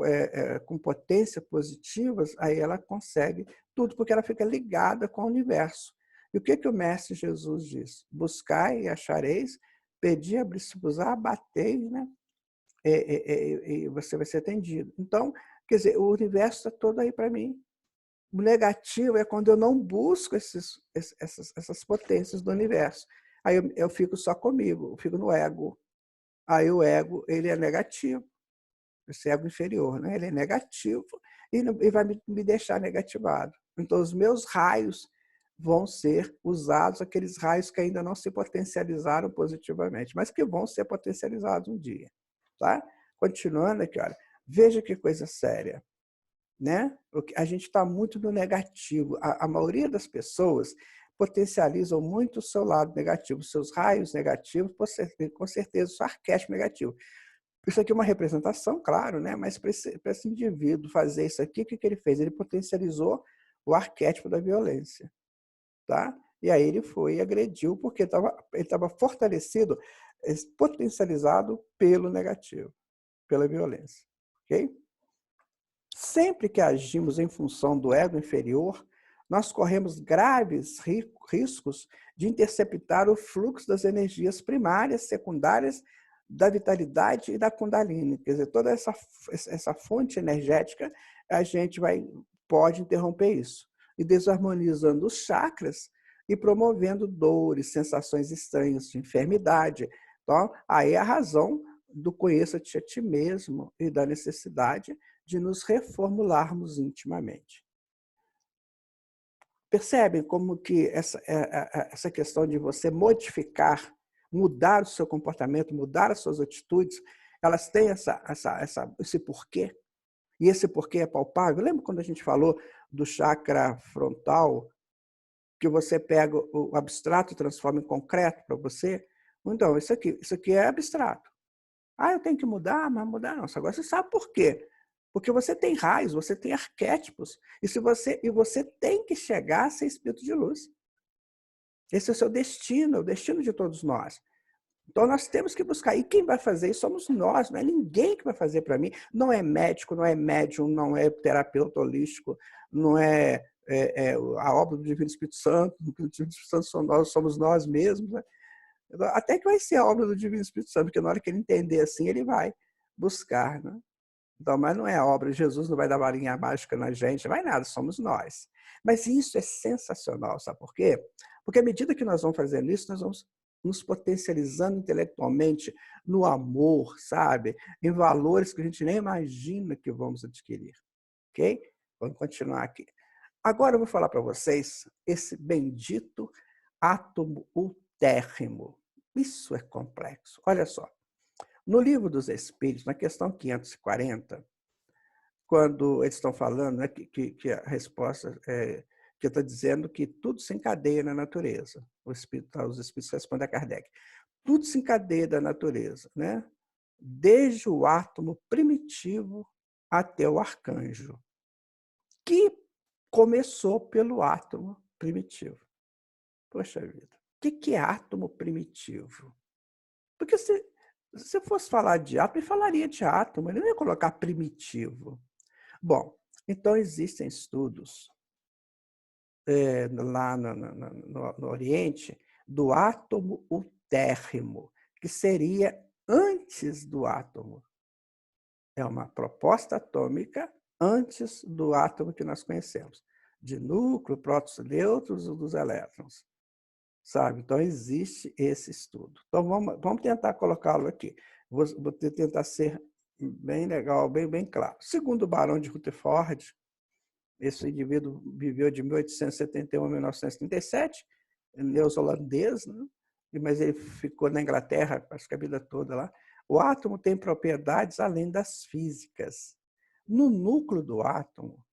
com potência positivas, aí ela consegue tudo, porque ela fica ligada com o universo. E o que o Mestre Jesus diz? Buscai e achareis, pedi, abri-se-vos-á, batei, né? E você vai ser atendido. Então, quer dizer, o universo está todo aí para mim. O negativo é quando eu não busco essas potências do universo. Aí eu fico só comigo, eu fico no ego. Aí o ego, ele é negativo, esse ego inferior, né? Ele é negativo e vai me deixar negativado. Então, os meus raios vão ser usados, aqueles raios que ainda não se potencializaram positivamente, mas que vão ser potencializados um dia. Tá? Continuando aqui, olha, veja que coisa séria. Né? A gente está muito no negativo. A maioria das pessoas potencializam muito o seu lado negativo, seus raios negativos, com certeza o seu arquétipo negativo. Isso aqui é uma representação, claro, né? Mas para esse indivíduo fazer isso aqui, o que ele fez? Ele potencializou o arquétipo da violência. Tá? E aí ele foi e agrediu, porque ele estava fortalecido, potencializado pelo negativo, pela violência. Ok? Sempre que agimos em função do ego inferior, nós corremos graves riscos de interceptar o fluxo das energias primárias, secundárias, da vitalidade e da Kundalini. Quer dizer, toda essa fonte energética, a gente pode interromper isso. E desarmonizando os chakras e promovendo dores, sensações estranhas de enfermidade. Então, aí é a razão do conheça-te a ti mesmo e da necessidade de nos reformularmos intimamente. Percebem como que essa questão de você modificar, mudar o seu comportamento, mudar as suas atitudes, elas têm esse porquê? E esse porquê é palpável? Lembra quando a gente falou do chakra frontal, que você pega o abstrato e transforma em concreto para você? Então, isso aqui é abstrato. Ah, eu tenho que mudar, mas mudar não. Agora você sabe por quê? Porque você tem raios, você tem arquétipos, e você tem que chegar a ser espírito de luz. Esse é o seu destino, é o destino de todos nós. Então nós temos que buscar. E quem vai fazer isso somos nós, não é ninguém que vai fazer para mim. Não é médico, não é médium, não é terapeuta holístico, não é, a obra do Divino Espírito Santo. O Divino Espírito Santo somos nós mesmos. Né? Até que vai ser a obra do Divino Espírito Santo, porque na hora que ele entender assim, ele vai buscar. Né? Então, mas não é a obra, Jesus não vai dar varinha mágica na gente, não vai nada, somos nós. Mas isso é sensacional, sabe por quê? Porque à medida que nós vamos fazendo isso, nós vamos nos potencializando intelectualmente no amor, sabe? Em valores que a gente nem imagina que vamos adquirir. Ok? Vamos continuar aqui. Agora eu vou falar para vocês esse bendito átomo utérrimo. Isso é complexo. Olha só. No Livro dos Espíritos, na questão 540, quando eles estão falando, né, que a resposta que está dizendo que tudo se encadeia na natureza. Os Espíritos respondem a Kardec. Tudo se encadeia da natureza, né? Desde o átomo primitivo até o arcanjo, que começou pelo átomo primitivo. Poxa vida, o que é átomo primitivo? Porque se eu fosse falar de átomo, ele falaria de átomo, ele não ia colocar primitivo. Bom, então existem estudos lá no Oriente do átomo utérrimo, que seria antes do átomo. É uma proposta atômica antes do átomo que nós conhecemos, de núcleo, prótons, nêutrons e dos elétrons. sabe? Então, existe esse estudo. Então, vamos tentar colocá-lo aqui. Vou tentar ser bem legal, bem claro. Segundo o Barão de Rutherford, esse indivíduo viveu de 1871 a 1937, neozelandês, né? Mas ele ficou na Inglaterra, acho que a vida toda lá. O átomo tem propriedades além das físicas. No núcleo do átomo,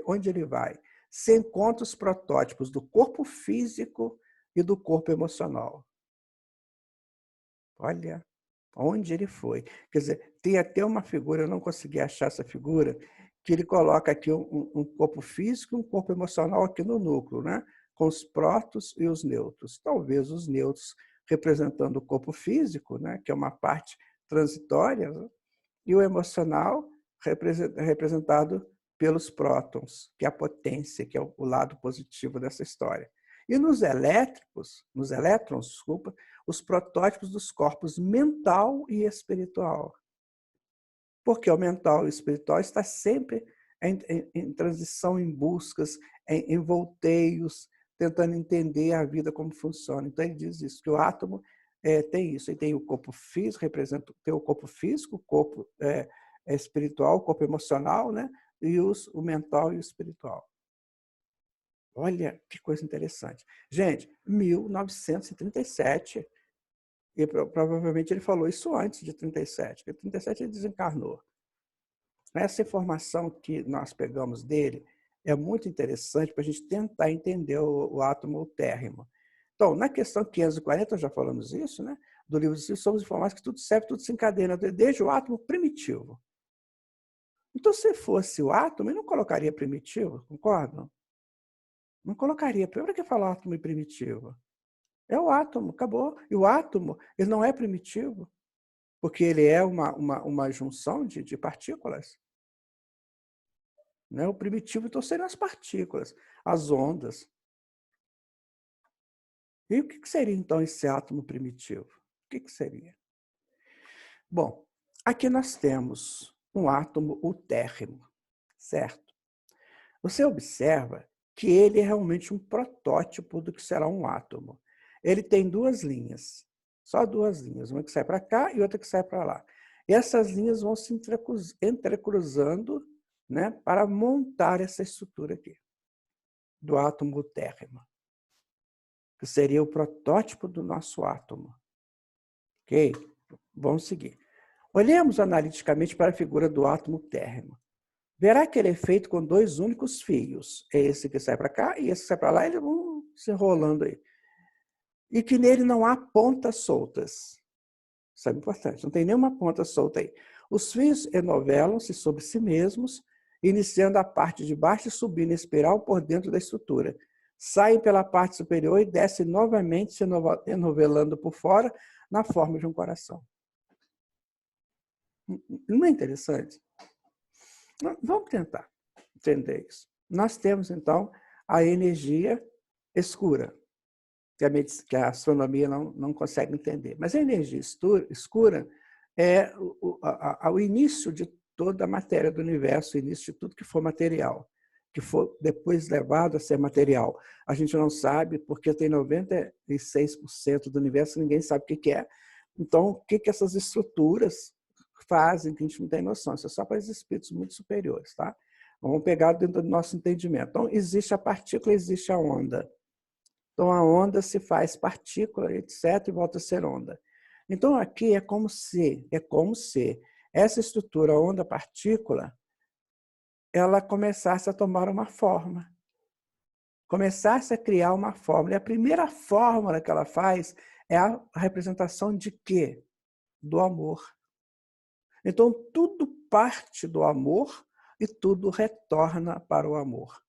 onde ele vai, se encontra os protótipos do corpo físico e do corpo emocional. Olha onde ele foi. Quer dizer, tem até uma figura, eu não consegui achar essa figura, que ele coloca aqui um corpo físico e um corpo emocional aqui no núcleo, né? Com os prótons e os nêutrons. Talvez os nêutrons representando o corpo físico, né? Que é uma parte transitória, né? E o emocional representado pelos prótons, que é a potência, que é o lado positivo dessa história. E nos elétrons, desculpa, os protótipos dos corpos mental e espiritual. Porque o mental e o espiritual está sempre em transição, em buscas, em volteios, tentando entender a vida como funciona. Então, ele diz isso, que o átomo tem isso. Ele tem o corpo físico, tem o corpo físico, o corpo espiritual, o corpo emocional, né? E o mental e o espiritual. Olha que coisa interessante. Gente, 1937, e provavelmente ele falou isso antes de 37, porque em 37 ele desencarnou. Essa informação que nós pegamos dele é muito interessante para a gente tentar entender o átomo térrimo. Então, na questão 540, já falamos isso, né? Do livro dos Espíritos, somos informados que tudo serve, tudo se encadena, desde o átomo primitivo. Então, se fosse o átomo, ele não colocaria primitivo, concordam? Não colocaria. Para que falar átomo e primitivo? É o átomo, acabou. E o átomo, ele não é primitivo, porque ele é uma junção de partículas. Né? O primitivo, então, seriam as partículas, as ondas. E o que seria, então, esse átomo primitivo? O que seria? Bom, aqui nós temos um átomo utérrimo, certo? Você observa que ele é realmente um protótipo do que será um átomo. Ele tem duas linhas, só duas linhas, uma que sai para cá e outra que sai para lá. E essas linhas vão se entrecruzando, né, para montar essa estrutura aqui, do átomo utérrimo, que seria o protótipo do nosso átomo. Ok? Vamos seguir. Olhemos analiticamente para a figura do átomo térrimo. Verá que ele é feito com dois únicos fios. É esse que sai para cá e esse que sai para lá, eles vão se enrolando aí. E que nele não há pontas soltas. Isso é importante, não tem nenhuma ponta solta aí. Os fios enovelam-se sobre si mesmos, iniciando a parte de baixo e subindo em espiral por dentro da estrutura. Saem pela parte superior e descem novamente, se enovelando por fora, na forma de um coração. Não é interessante? Vamos tentar entender isso. Nós temos, então, a energia escura, que a astronomia não consegue entender. Mas a energia escura é o início de toda a matéria do universo, o início de tudo que for material, que for depois levado a ser material. A gente não sabe, porque tem 96% do universo, ninguém sabe o que é. Então, o que essas estruturas fazem, que a gente não tem noção. Isso é só para os espíritos muito superiores, tá? Vamos pegar dentro do nosso entendimento. Então, existe a partícula, existe a onda. Então, a onda se faz partícula, etc., e volta a ser onda. Então, aqui é como se essa estrutura onda-partícula, ela começasse a tomar uma forma, começasse a criar uma fórmula. E a primeira fórmula que ela faz é a representação de quê? Do amor. Então, tudo parte do amor e tudo retorna para o amor.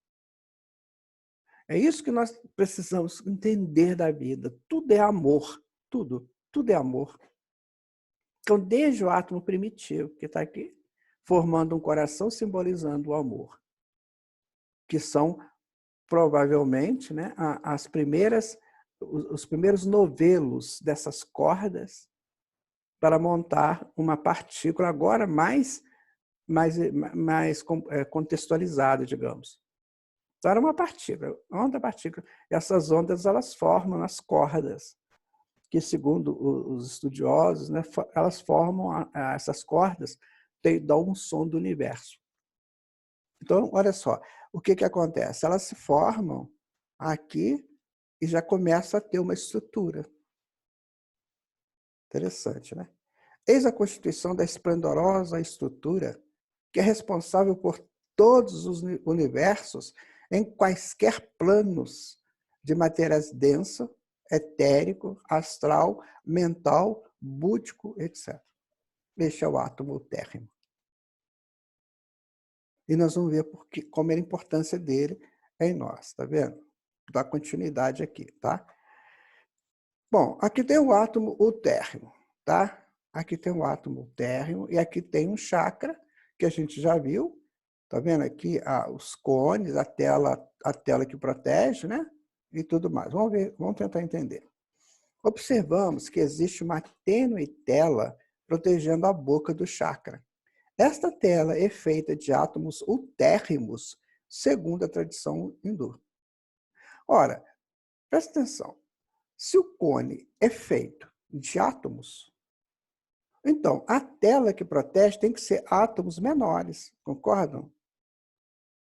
É isso que nós precisamos entender da vida. Tudo é amor. Tudo é amor. Então, desde o átomo primitivo, que está aqui, formando um coração simbolizando o amor, que são, provavelmente, né, os primeiros novelos dessas cordas para montar uma partícula agora mais contextualizada, digamos. Então, era uma partícula, onda, partícula. E essas ondas, elas formam as cordas, que, segundo os estudiosos, né, elas formam essas cordas, dão um som do universo. Então, olha só, o que acontece? Elas se formam aqui e já começa a ter uma estrutura. Interessante, né? Eis a constituição da esplendorosa estrutura que é responsável por todos os universos em quaisquer planos de matérias densa, etérico, astral, mental, búdico, etc. Este é o átomo térrimo. E nós vamos ver como é a importância dele em nós, tá vendo? Dá continuidade aqui, tá? Bom, aqui tem o átomo térrimo, tá? Aqui tem o átomo térrimo e aqui tem um chakra, que a gente já viu. Tá vendo aqui os cones, a tela que protege, né? E tudo mais. Vamos ver, vamos tentar entender. Observamos que existe uma tênue tela protegendo a boca do chakra. Esta tela é feita de átomos utérrimos, segundo a tradição hindu. Ora, presta atenção. Se o cone é feito de átomos, então a tela que protege tem que ser átomos menores, concordam?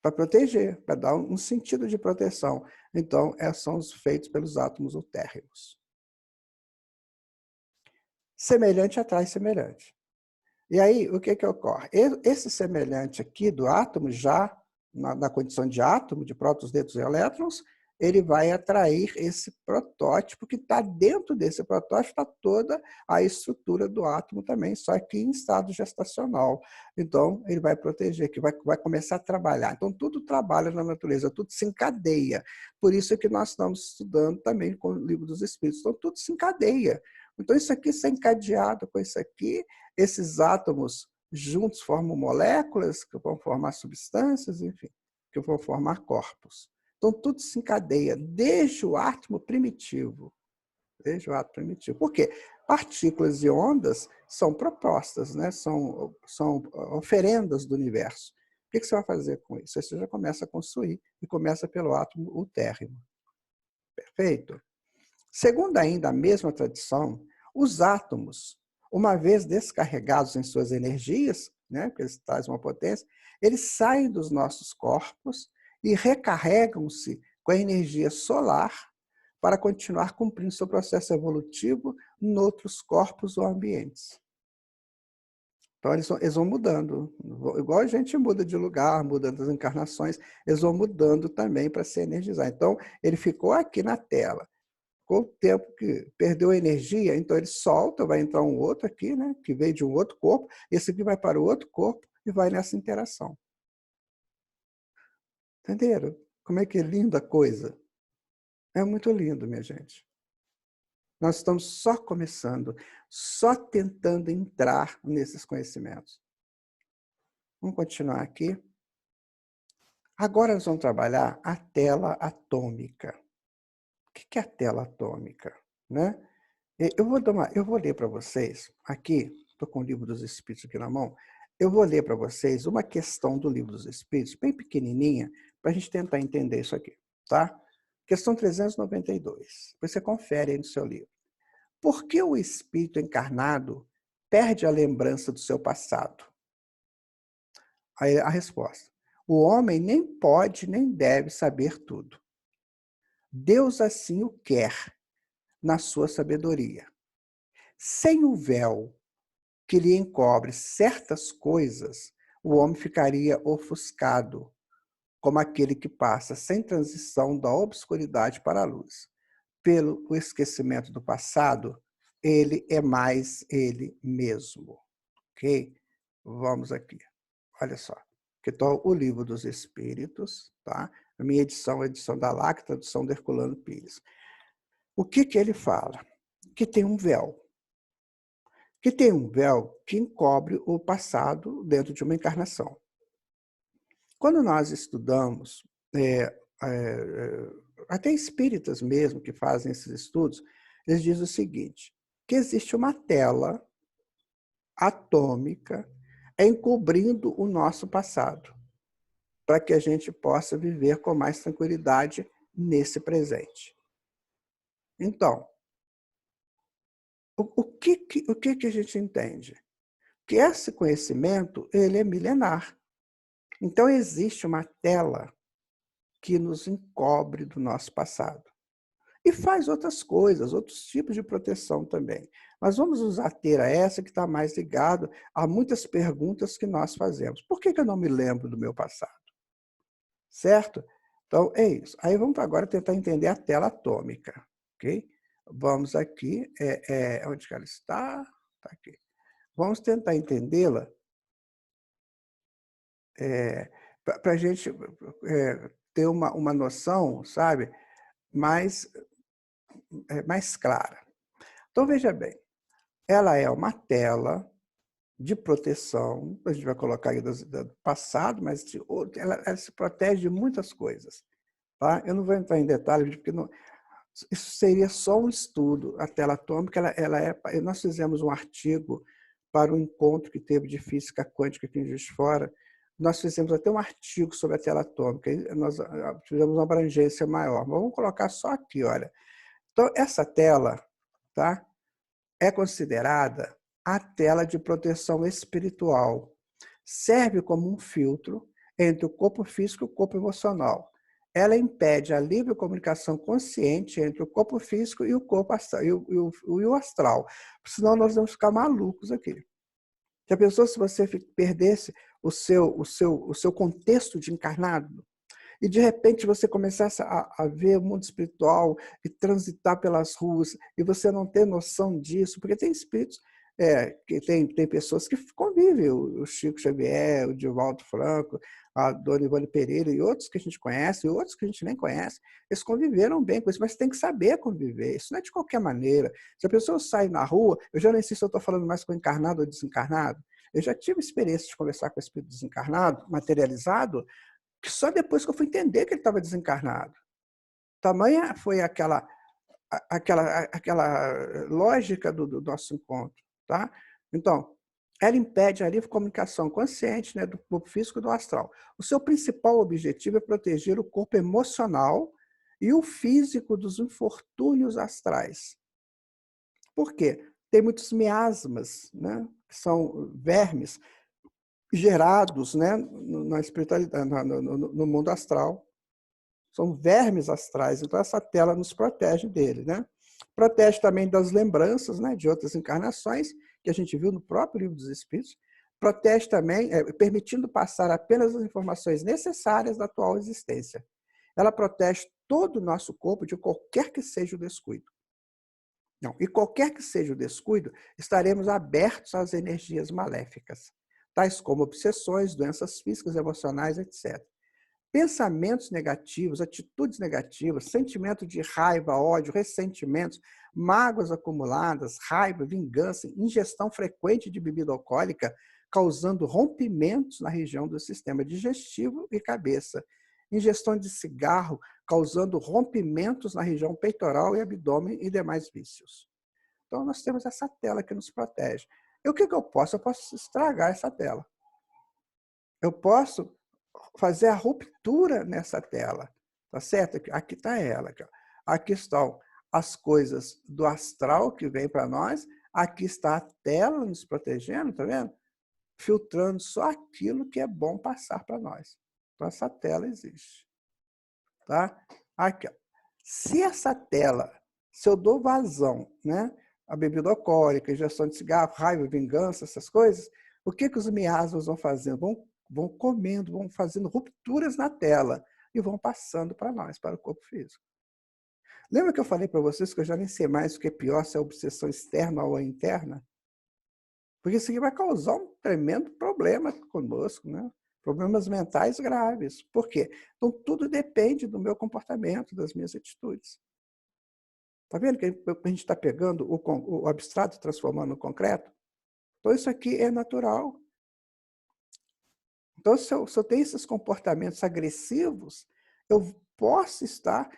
Para proteger, para dar um sentido de proteção. Então, são os feitos pelos átomos utérrimos. Semelhante atrai semelhante. E aí, o que ocorre? Esse semelhante aqui do átomo, já na condição de átomo, de prótons, nêutrons e elétrons, ele vai atrair esse protótipo, que está dentro desse protótipo, está toda a estrutura do átomo também, só que em estado gestacional. Então, ele vai proteger, que vai começar a trabalhar. Então, tudo trabalha na natureza, tudo se encadeia. Por isso é que nós estamos estudando também com o Livro dos Espíritos. Então, tudo se encadeia. Então, isso aqui está encadeado com isso aqui, esses átomos juntos formam moléculas, que vão formar substâncias, enfim, que vão formar corpos. Então, tudo se encadeia, desde o átomo primitivo. Desde o átomo primitivo. Por quê? Partículas e ondas são propostas, né? são oferendas do universo. O que você vai fazer com isso? Você já começa a construir, e começa pelo átomo utérrimo. Perfeito? Segundo ainda a mesma tradição, os átomos, uma vez descarregados em suas energias, né, porque eles trazem uma potência, eles saem dos nossos corpos e recarregam-se com a energia solar para continuar cumprindo seu processo evolutivo em outros corpos ou ambientes. Então, eles vão mudando. Igual a gente muda de lugar, muda das encarnações, eles vão mudando também para se energizar. Então, ele ficou aqui na tela. Com o tempo que perdeu a energia, então ele solta, vai entrar um outro aqui, né, que veio de um outro corpo, esse aqui vai para o outro corpo e vai nessa interação. Entenderam? Como é que é linda a coisa? É muito lindo, minha gente. Nós estamos só começando, só tentando entrar nesses conhecimentos. Vamos continuar aqui. Agora nós vamos trabalhar a tela atômica. O que é a tela atômica? Né? Eu vou ler para vocês, aqui, estou com o Livro dos Espíritos aqui na mão, eu vou ler para vocês uma questão do Livro dos Espíritos, bem pequenininha, para a gente tentar entender isso aqui, tá? Questão 392, depois você confere aí no seu livro. Por que o espírito encarnado perde a lembrança do seu passado? Aí a resposta. O homem nem pode nem deve saber tudo. Deus assim o quer, na sua sabedoria. Sem o véu que lhe encobre certas coisas, o homem ficaria ofuscado, como aquele que passa sem transição da obscuridade para a luz. Pelo esquecimento do passado, ele é mais ele mesmo. Ok? Vamos aqui. Olha só. Que está o Livro dos Espíritos, tá? A minha edição é a edição da LAC, tradução do Herculano Pires. O que ele fala? Que tem um véu. Que tem um véu que encobre o passado dentro de uma encarnação. Quando nós estudamos, até espíritas mesmo que fazem esses estudos, eles dizem o seguinte, que existe uma tela atômica encobrindo o nosso passado. para que a gente possa viver com mais tranquilidade nesse presente. Então, o que a gente entende? Que esse conhecimento ele é milenar. Então, existe uma tela que nos encobre do nosso passado. E faz outras coisas, outros tipos de proteção também. Mas vamos nos ater a essa que está mais ligado a muitas perguntas que nós fazemos. Por que eu não me lembro do meu passado? Certo? Então, é isso. Aí vamos agora tentar entender a tela atômica. Ok? Vamos aqui, onde que ela está? Está aqui. Vamos tentar entendê-la para a gente ter uma noção, sabe, mais, mais clara. Então, veja bem, ela é uma tela de proteção, a gente vai colocar aí do passado, mas ela se protege de muitas coisas. Tá? Eu não vou entrar em detalhes, porque não, isso seria só um estudo. A tela atômica, nós fizemos um artigo para um encontro que teve de física quântica aqui em Juiz de Fora. Nós fizemos até um artigo sobre a tela atômica, nós tivemos uma abrangência maior. Mas vamos colocar só aqui, olha. Então, essa tela, tá, é considerada a tela de proteção espiritual. Serve como um filtro entre o corpo físico e o corpo emocional. Ela impede a livre comunicação consciente entre o corpo físico e o corpo astral, e o astral. Senão nós vamos ficar malucos aqui. Já pensou se você perdesse o seu contexto de encarnado? E de repente você começasse a ver o mundo espiritual e transitar pelas ruas e você não ter noção disso, porque tem espíritos, que tem pessoas que convivem, o Chico Xavier, o Divaldo Franco, a Dona Ivone Pereira e outros que a gente conhece, e outros que a gente nem conhece, eles conviveram bem com isso, mas tem que saber conviver, isso não é de qualquer maneira. Se a pessoa sai na rua, eu já nem sei se eu estou falando mais com encarnado ou desencarnado, eu já tive experiência de conversar com o espírito desencarnado, materializado, que só depois que eu fui entender que ele estava desencarnado. Tamanha foi aquela lógica do nosso encontro. Tá? Então, ela impede a livre comunicação consciente, né, do corpo físico e do astral. O seu principal objetivo é proteger o corpo emocional e o físico dos infortúnios astrais. Por quê? Tem muitos miasmas, né, que são vermes, gerados, né, na espiritualidade, no mundo astral. São vermes astrais, então essa tela nos protege dele, né? Protege também das lembranças, né, de outras encarnações, que a gente viu no próprio Livro dos Espíritos. Protege também, permitindo passar apenas as informações necessárias da atual existência. Ela protege todo o nosso corpo de qualquer que seja o descuido. Não, e qualquer que seja o descuido, estaremos abertos às energias maléficas, tais como obsessões, doenças físicas, emocionais, etc. Pensamentos negativos, atitudes negativas, sentimento de raiva, ódio, ressentimentos, mágoas acumuladas, raiva, vingança, ingestão frequente de bebida alcoólica, causando rompimentos na região do sistema digestivo e cabeça. Ingestão de cigarro, causando rompimentos na região peitoral e abdômen e demais vícios. Então, nós temos essa tela que nos protege. E o que eu posso? Eu posso estragar essa tela. Eu posso fazer a ruptura nessa tela. Tá certo? Aqui está ela. Aqui estão as coisas do astral que vem para nós. Aqui está a tela nos protegendo, tá vendo? Filtrando só aquilo que é bom passar para nós. Então, essa tela existe. Tá? Aqui, ó. Se essa tela, se eu dou vazão, né? A bebida alcoólica, injeção de cigarro, raiva, vingança, essas coisas, o que os miasmas vão fazendo? Vão comendo, vão fazendo rupturas na tela e vão passando para nós, para o corpo físico. Lembra que eu falei para vocês que eu já nem sei mais o que é pior, se é a obsessão externa ou a interna? Porque isso aqui vai causar um tremendo problema conosco, né? Problemas mentais graves. Por quê? Então, tudo depende do meu comportamento, das minhas atitudes. Está vendo que a gente está pegando o abstrato e transformando no concreto? Então, isso aqui é natural. Então, se eu tenho esses comportamentos agressivos, eu posso estar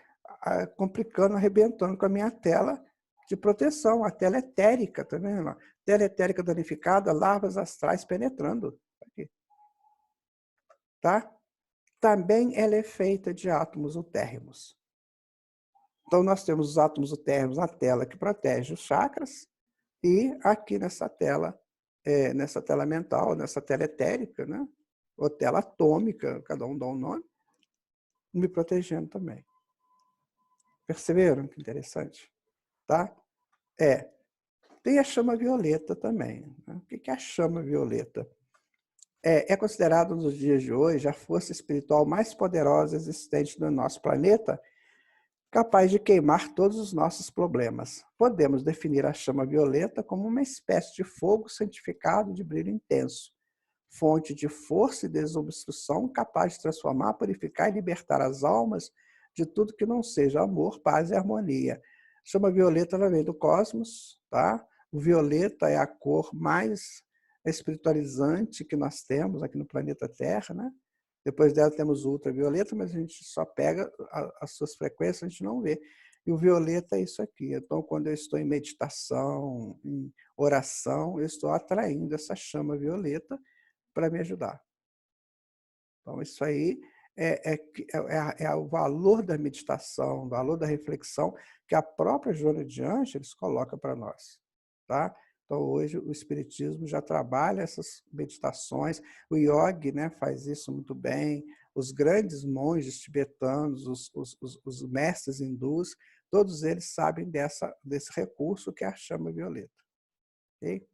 complicando, arrebentando com a minha tela de proteção, a tela etérica, tá vendo? Tela etérica danificada, larvas astrais penetrando. Aqui. Tá? também ela é feita de átomos eutérrimos. Então, nós temos os átomos eutérrimos na tela que protege os chakras e aqui nessa tela mental, nessa tela etérica, né? Ou tela atômica, cada um dá um nome, me protegendo também. Perceberam que interessante? Tá? Tem a chama violeta também. Né? O que é a chama violeta? É considerado nos dias de hoje a força espiritual mais poderosa existente no nosso planeta, capaz de queimar todos os nossos problemas. Podemos definir a chama violeta como uma espécie de fogo santificado de brilho intenso, fonte de força e desobstrução, capaz de transformar, purificar e libertar as almas de tudo que não seja amor, paz e harmonia. Chama violeta, ela vem do cosmos, tá? O violeta é a cor mais espiritualizante que nós temos aqui no planeta Terra, né? Depois dela temos o ultravioleta, mas a gente só pega as suas frequências, a gente não vê. E o violeta é isso aqui. Então, quando eu estou em meditação, em oração, eu estou atraindo essa chama violeta para me ajudar. Então, isso aí é o valor da meditação, o valor da reflexão que a própria Joana de Ângeles coloca para nós. Tá? Então, hoje, o Espiritismo já trabalha essas meditações, o Yogi, né, faz isso muito bem, os grandes monges tibetanos, os mestres hindus, todos eles sabem desse recurso que é a chama violeta. Okay?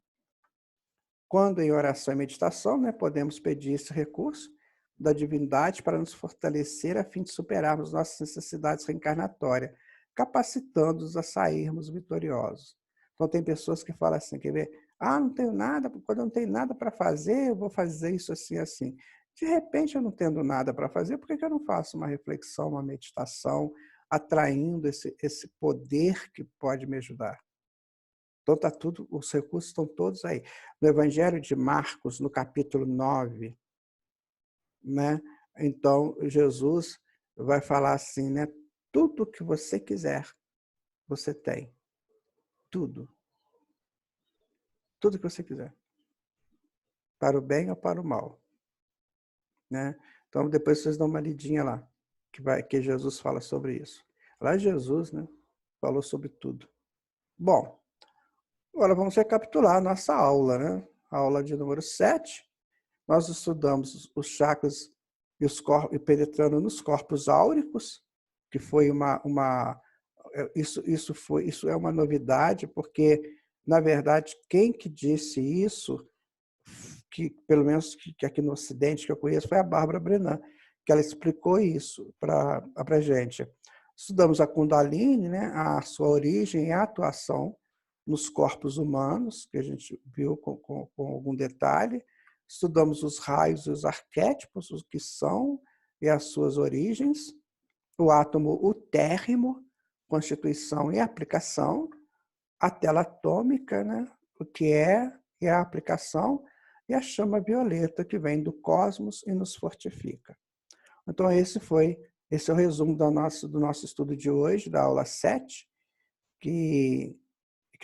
Quando em oração e meditação, né, podemos pedir esse recurso da divindade para nos fortalecer a fim de superarmos nossas necessidades reencarnatórias, capacitando-nos a sairmos vitoriosos. Então, tem pessoas que falam assim, quer ver? Não tenho nada, quando eu não tenho nada para fazer, eu vou fazer isso assim, assim. De repente, eu não tendo nada para fazer, por que eu não faço uma reflexão, uma meditação, atraindo esse poder que pode me ajudar? Então, tá tudo, os recursos estão todos aí. No Evangelho de Marcos, no capítulo 9, né? Então, Jesus vai falar assim, né? Tudo que você quiser, você tem. Tudo. Tudo que você quiser. Para o bem ou para o mal. Né? Então, depois vocês dão uma lidinha lá, que Jesus fala sobre isso. Lá Jesus, né? Falou sobre tudo. Bom, agora vamos recapitular a nossa aula, né? A aula de número 7. Nós estudamos os chakras e penetrando nos corpos áuricos, que foi isso é uma novidade, porque, na verdade, quem que disse isso, que pelo menos que aqui no Ocidente que eu conheço, foi a Bárbara Brennan, que ela explicou isso para a gente. Estudamos a Kundalini, né, a sua origem e a atuação nos corpos humanos, que a gente viu com algum detalhe. Estudamos os raios e os arquétipos, os que são e as suas origens. O átomo utérrimo, constituição e aplicação. A tela atômica, né? O que é e a aplicação. E a chama violeta, que vem do cosmos e nos fortifica. Então, esse é o resumo do nosso estudo de hoje, da aula 7, que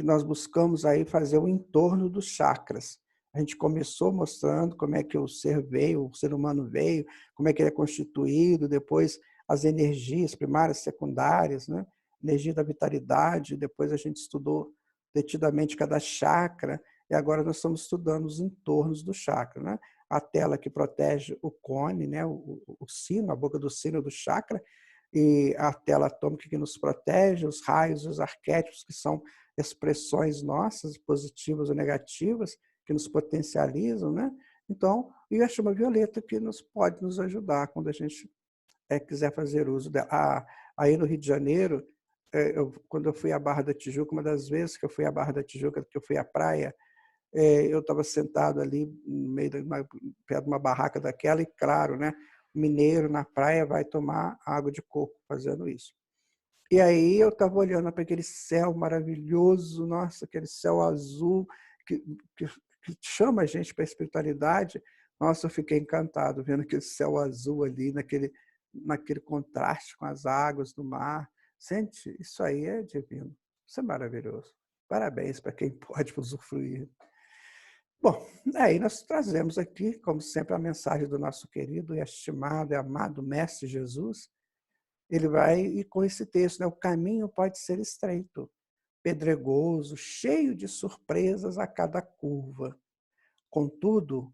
nós buscamos aí fazer o entorno dos chakras. A gente começou mostrando como é que o ser veio, o ser humano veio, como é que ele é constituído, depois as energias primárias, secundárias, né? Energia da vitalidade, depois a gente estudou detidamente cada chakra, e agora nós estamos estudando os entornos do chakra, né? A tela que protege o cone, né? o sino, a boca do sino do chakra, e a tela atômica que nos protege, os raios, os arquétipos, que são expressões nossas, positivas ou negativas, que nos potencializam, né? Então, e a chama violeta que pode nos ajudar quando a gente quiser fazer uso dela. Aí no Rio de Janeiro, quando eu fui à Barra da Tijuca, uma das vezes que eu fui à Barra da Tijuca, que eu fui à praia, eu estava sentado ali no meio perto de uma barraca daquela e, claro, né, o mineiro na praia vai tomar água de coco fazendo isso. E aí eu estava olhando para aquele céu maravilhoso, nossa, aquele céu azul que, que, que chama a gente para a espiritualidade. Nossa, eu fiquei encantado vendo aquele céu azul ali, naquele contraste com as águas do mar. Gente, isso aí é divino. Isso é maravilhoso. Parabéns para quem pode usufruir. Bom, aí nós trazemos aqui, como sempre, a mensagem do nosso querido e estimado e amado Mestre Jesus. Ele vai e com esse texto, né, o caminho pode ser estreito, pedregoso, cheio de surpresas a cada curva. Contudo,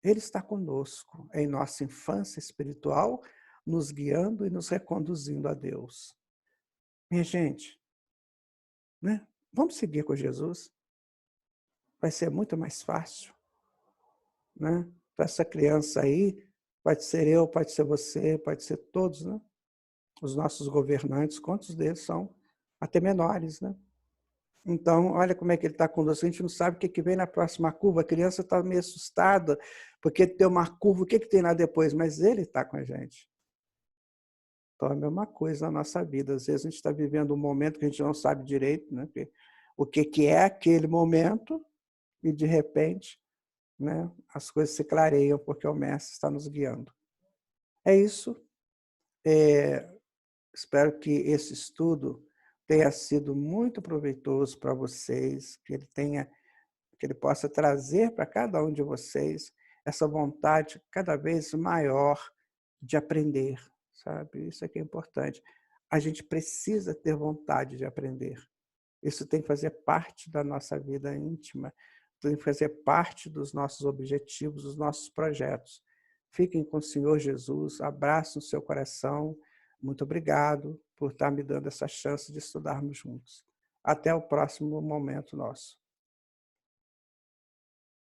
ele está conosco em nossa infância espiritual, nos guiando e nos reconduzindo a Deus. Minha gente, né? Vamos seguir com Jesus. Vai ser muito mais fácil, né? Para essa criança aí, pode ser eu, pode ser você, pode ser todos, né? Os nossos governantes, quantos deles são até menores, né? Então, olha como é que ele está conosco. A gente não sabe o que vem na próxima curva. A criança está meio assustada, porque tem uma curva, o que tem lá depois? Mas ele está com a gente. Então, é a mesma coisa na nossa vida. Às vezes a gente está vivendo um momento que a gente não sabe direito, né? O que é aquele momento, e de repente, né, as coisas se clareiam porque o Mestre está nos guiando. É isso. Espero que esse estudo tenha sido muito proveitoso para vocês, que ele possa trazer para cada um de vocês essa vontade cada vez maior de aprender, sabe? Isso é que é importante. A gente precisa ter vontade de aprender. Isso tem que fazer parte da nossa vida íntima, tem que fazer parte dos nossos objetivos, dos nossos projetos. Fiquem com o Senhor Jesus, abraço no seu coração. Muito obrigado por estar me dando essa chance de estudarmos juntos. Até o próximo momento nosso.